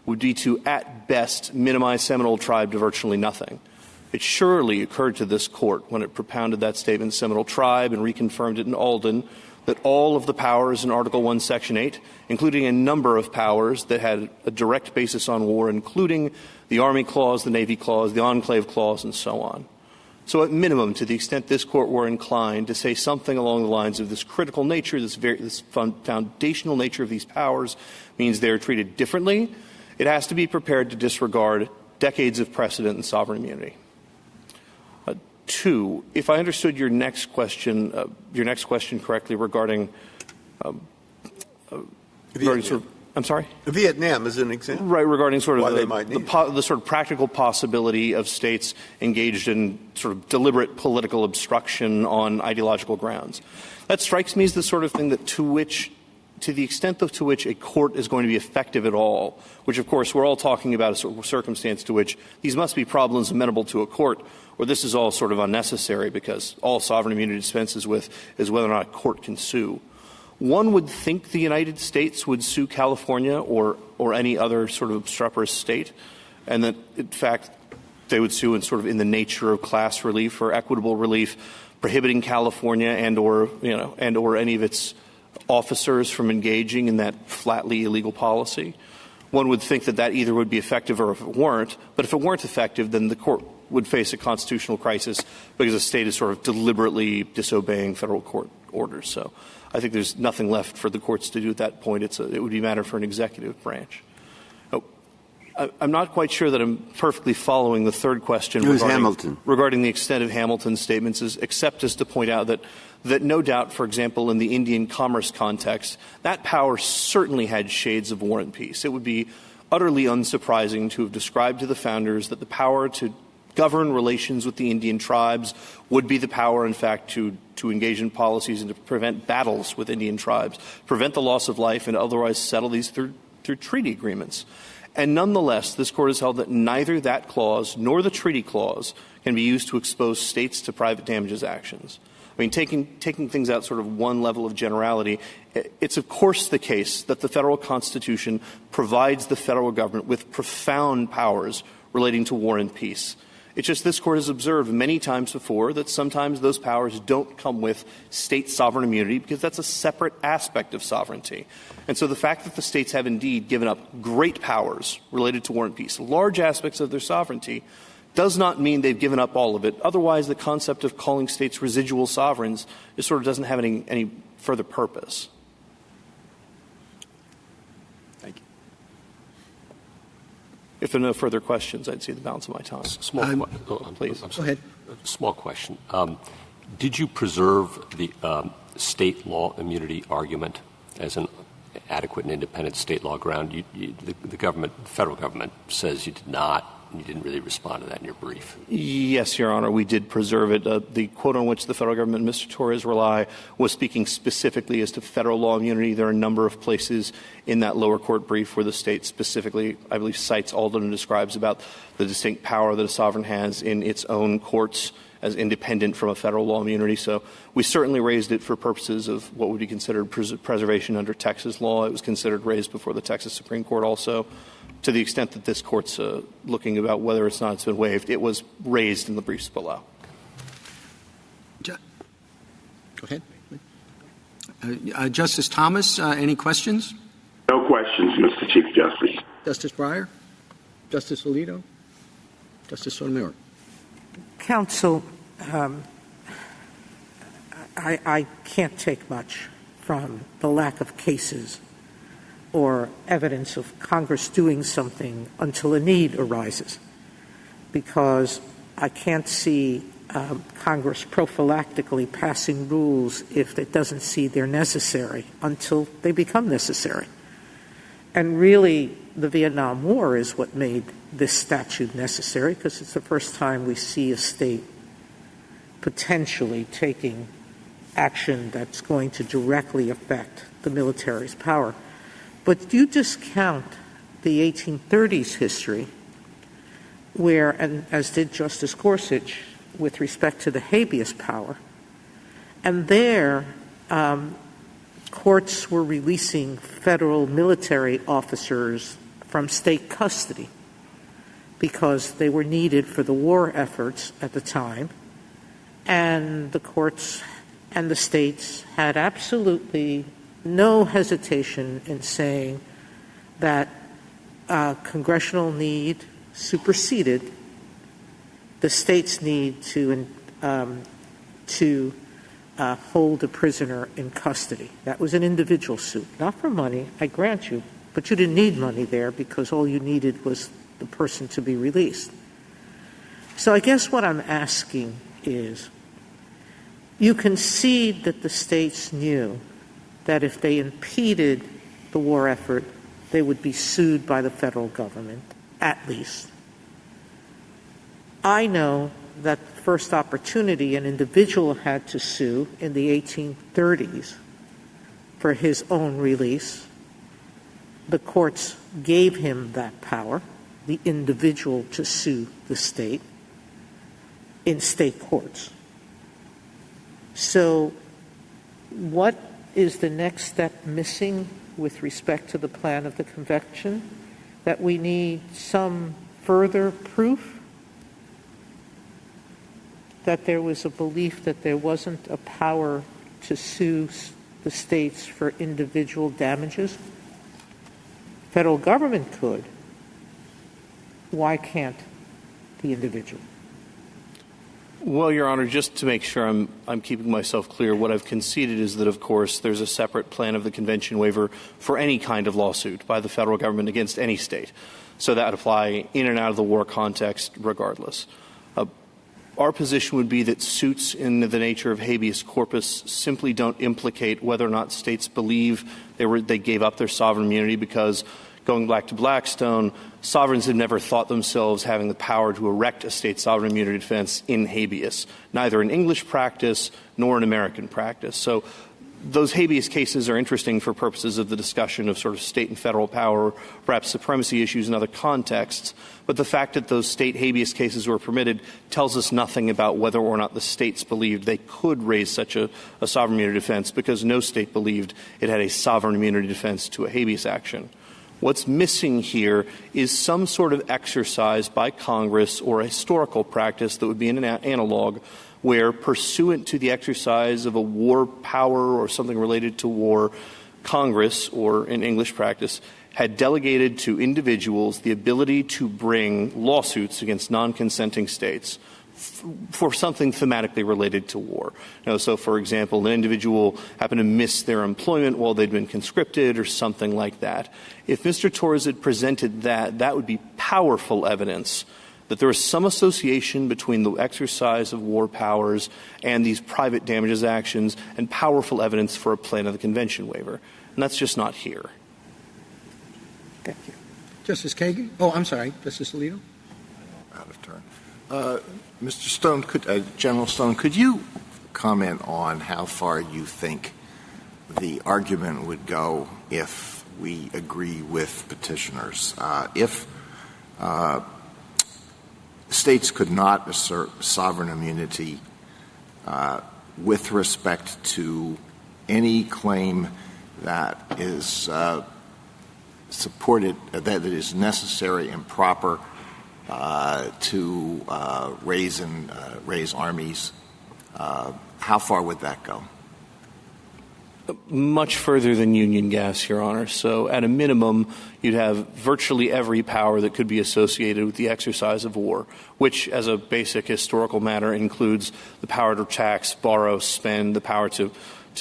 would be to, at best, minimize Seminole Tribe to virtually nothing. It surely occurred to this Court when it propounded that statement in Seminole Tribe and reconfirmed it in Alden that all of the powers in Article 1, Section 8, including a number of powers that had a direct basis on war, including the Army Clause, the Navy Clause, the Enclave Clause, and so on. So at minimum, to the extent this Court were inclined to say something along the lines of this critical nature, this foundational nature of these powers means they're treated differently, it has to be prepared to disregard decades of precedent in sovereign immunity. Two, if I understood your next question correctly regarding I'm sorry? Vietnam is an example. Right, regarding sort of the sort of practical possibility of states engaged in sort of deliberate political obstruction on ideological grounds. That strikes me as the sort of thing that to the extent to which a court is going to be effective at all, which, of course, we're all talking about a sort of circumstance to which these must be problems amenable to a court, or this is all sort of unnecessary because all sovereign immunity dispenses with is whether or not a court can sue. One would think the United States would sue California or any other sort of obstreperous state, and that, in fact, they would sue in the nature of class relief or equitable relief, prohibiting California and or any of its officers from engaging in that flatly illegal policy. One would think that either would be effective or if it weren't. But if it weren't effective, then the court would face a constitutional crisis because the state is sort of deliberately disobeying federal court orders. So I think there's nothing left for the courts to do at that point. It would be a matter for an executive branch. I'm not quite sure that I'm perfectly following the third question regarding the extent of Hamilton's statements, except as to point out that no doubt, for example, in the Indian commerce context, that power certainly had shades of war and peace. It would be utterly unsurprising to have described to the founders that the power to govern relations with the Indian tribes would be the power, in fact, to engage in policies and to prevent battles with Indian tribes, prevent the loss of life, and otherwise settle these through treaty agreements. And nonetheless, this Court has held that neither that clause nor the treaty clause can be used to expose states to private damages actions. I mean, taking things out sort of one level of generality, it's of course the case that the federal Constitution provides the federal government with profound powers relating to war and peace. It's just this Court has observed many times before that sometimes those powers don't come with state sovereign immunity because that's a separate aspect of sovereignty. And so the fact that the states have indeed given up great powers related to war and peace, large aspects of their sovereignty, does not mean they've given up all of it. Otherwise, the concept of calling states residual sovereigns just sort of doesn't have any further purpose. Thank you. If there are no further questions, I'd see the balance of my time. Please. Go ahead. Small question. Did you preserve the state law immunity argument as an adequate and independent state law ground? The federal government says you did not. You didn't really respond to that in your brief. Yes, Your Honor, we did preserve it. The quote on which the federal government and Mr. Torres rely was speaking specifically as to federal law immunity. There are a number of places in that lower court brief where the state specifically, I believe, cites Alden and describes about the distinct power that a sovereign has in its own courts as independent from a federal law immunity. So we certainly raised it for purposes of what would be considered preservation under Texas law. It was considered raised before the Texas Supreme Court also. To the extent that this Court's looking about whether it's been waived, it was raised in the briefs below. Go ahead. Justice Thomas, any questions? No questions, Mr. Chief Justice. Justice Breyer? Justice Alito? Justice Sotomayor? Counsel, I can't take much from the lack of cases or evidence of Congress doing something until a need arises, because I can't see Congress prophylactically passing rules if it doesn't see they're necessary until they become necessary. And really, the Vietnam War is what made this statute necessary, because it's the first time we see a state potentially taking action that's going to directly affect the military's power. But you discount the 1830s history where, and as did Justice Gorsuch with respect to the habeas power, and there courts were releasing federal military officers from state custody because they were needed for the war efforts at the time, and the courts And the states had absolutely no hesitation in saying that congressional need superseded the state's need to hold a prisoner in custody. That was an individual suit, not for money, I grant you, but you didn't need money there because all you needed was the person to be released. So I guess what I'm asking is, you concede that the states knew that if they impeded the war effort, they would be sued by the federal government, at least. I know that the first opportunity an individual had to sue in the 1830s for his own release, the courts gave him that power, the individual to sue the state, in state courts. So what is the next step missing with respect to the plan of the convention? That we need some further proof that there was a belief that there wasn't a power to sue the states for individual damages? Federal government could. Why can't the individual? Well, Your Honor, just to make sure I'm keeping myself clear, what I've conceded is that, of course, there's a separate plan of the convention waiver for any kind of lawsuit by the federal government against any state. So that would apply in and out of the war context regardless. Our position would be that suits in the nature of habeas corpus simply don't implicate whether or not states believe they gave up their sovereign immunity, because going back to Blackstone, sovereigns had never thought themselves having the power to erect a state sovereign immunity defense in habeas, neither in English practice nor in American practice. So those habeas cases are interesting for purposes of the discussion of sort of state and federal power, perhaps supremacy issues in other contexts. But the fact that those state habeas cases were permitted tells us nothing about whether or not the states believed they could raise such a sovereign immunity defense, because no state believed it had a sovereign immunity defense to a habeas action. What's missing here is some sort of exercise by Congress or a historical practice that would be an analog where, pursuant to the exercise of a war power or something related to war, Congress, or in English practice, had delegated to individuals the ability to bring lawsuits against non-consenting states for something thematically related to war. So, for example, an individual happened to miss their employment while they'd been conscripted or something like that. If Mr. Torres had presented that, that would be powerful evidence that there was some association between the exercise of war powers and these private damages actions, and powerful evidence for a plan of the convention waiver. And that's just not here. Thank you. Justice Kagan? Oh, I'm sorry. Justice Alito? Out of turn. Mr. Stone, General Stone, could you comment on how far you think the argument would go if we agree with petitioners? If states could not assert sovereign immunity with respect to any claim that is supported, that is necessary and proper to raise armies, how far would that go? Much further than union gas, Your Honor. So at a minimum, you'd have virtually every power that could be associated with the exercise of war, which, as a basic historical matter, includes the power to tax, borrow, spend, the power to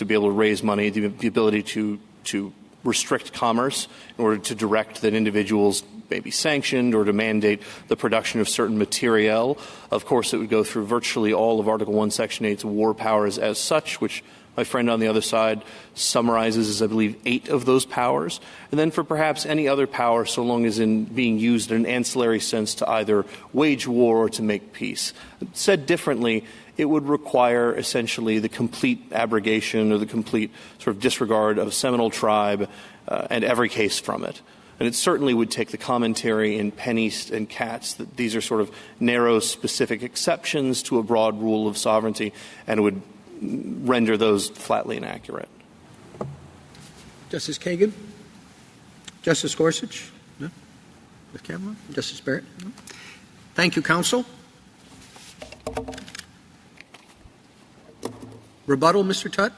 be able to raise money, the ability to restrict commerce in order to direct that individuals may be sanctioned or to mandate the production of certain materiel. Of course, it would go through virtually all of Article I, Section 8's war powers as such, which my friend on the other side summarizes as, I believe, 8 of those powers. And then for perhaps any other power, so long as in being used in an ancillary sense to either wage war or to make peace. Said differently, it would require essentially the complete abrogation or the complete sort of disregard of Seminole tribe and every case from it. And it certainly would take the commentary in Penn East and Katz that these are sort of narrow, specific exceptions to a broad rule of sovereignty, and it would render those flatly inaccurate. Justice Kagan? Justice Gorsuch? No? Justice Kavanaugh? Justice Barrett? No? Thank you, counsel. Rebuttal, Mr. Tutte?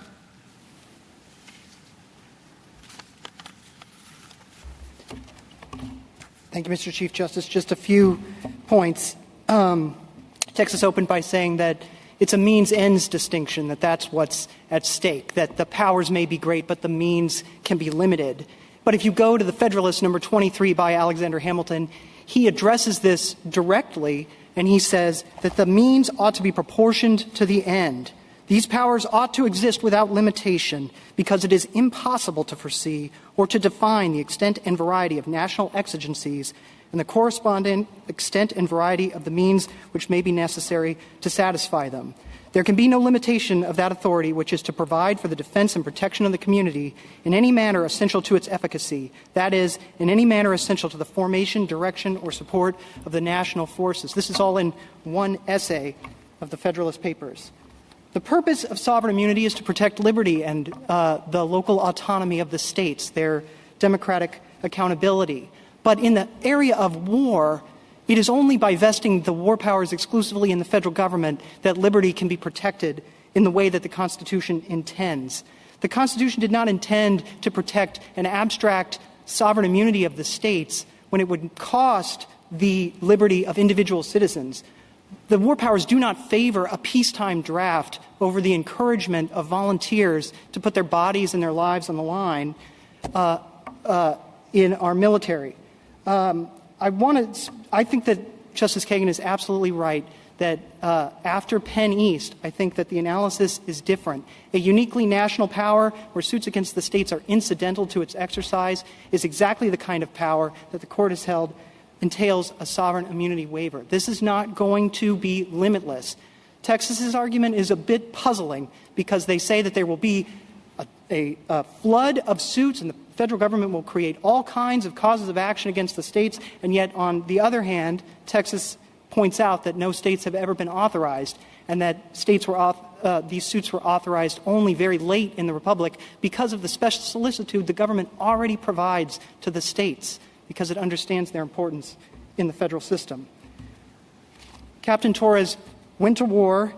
Thank you, Mr. Chief Justice. Just a few points. Texas opened by saying that it's a means-ends distinction, that that's what's at stake, that the powers may be great, but the means can be limited. But if you go to the Federalist number 23 by Alexander Hamilton, he addresses this directly, and he says that the means ought to be proportioned to the end. These powers ought to exist without limitation because it is impossible to foresee or to define the extent and variety of national exigencies and the corresponding extent and variety of the means which may be necessary to satisfy them. There can be no limitation of that authority which is to provide for the defense and protection of the community in any manner essential to its efficacy, that is, in any manner essential to the formation, direction, or support of the national forces. This is all in one essay of the Federalist Papers. The purpose of sovereign immunity is to protect liberty and the local autonomy of the states, their democratic accountability. But in the area of war, it is only by vesting the war powers exclusively in the federal government that liberty can be protected in the way that the Constitution intends. The Constitution did not intend to protect an abstract sovereign immunity of the states when it would cost the liberty of individual citizens. The war powers do not favor a peacetime draft over the encouragement of volunteers to put their bodies and their lives on the line in our military. I think that Justice Kagan is absolutely right that after Penn East, I think that the analysis is different. A uniquely national power where suits against the states are incidental to its exercise is exactly the kind of power that the Court has held entails a sovereign immunity waiver. This is not going to be limitless. Texas's argument is a bit puzzling because they say that there will be a flood of suits and the federal government will create all kinds of causes of action against the states, and yet on the other hand, Texas points out that no states have ever been authorized and that these suits were authorized only very late in the Republic because of the special solicitude the government already provides to the states, because it understands their importance in the federal system. Captain Torres went to war,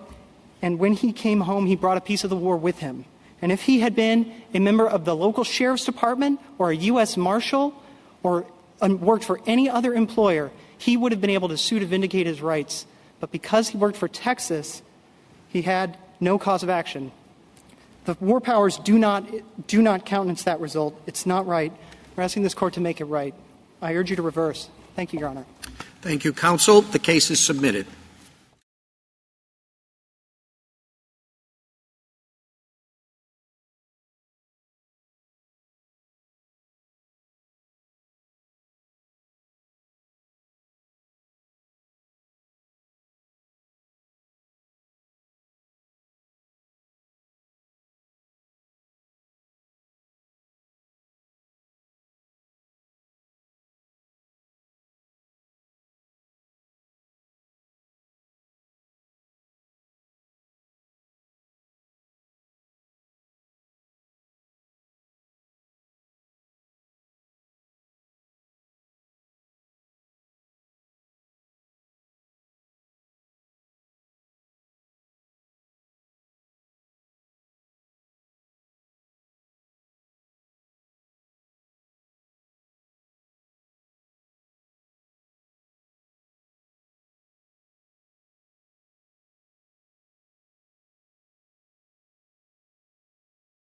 and when he came home, he brought a piece of the war with him. And if he had been a member of the local sheriff's department or a U.S. Marshal or worked for any other employer, he would have been able to sue to vindicate his rights. But because he worked for Texas, he had no cause of action. The war powers do not countenance that result. It's not right. We're asking this Court to make it right. I urge you to reverse. Thank you, Your Honor. Thank you, counsel. The case is submitted.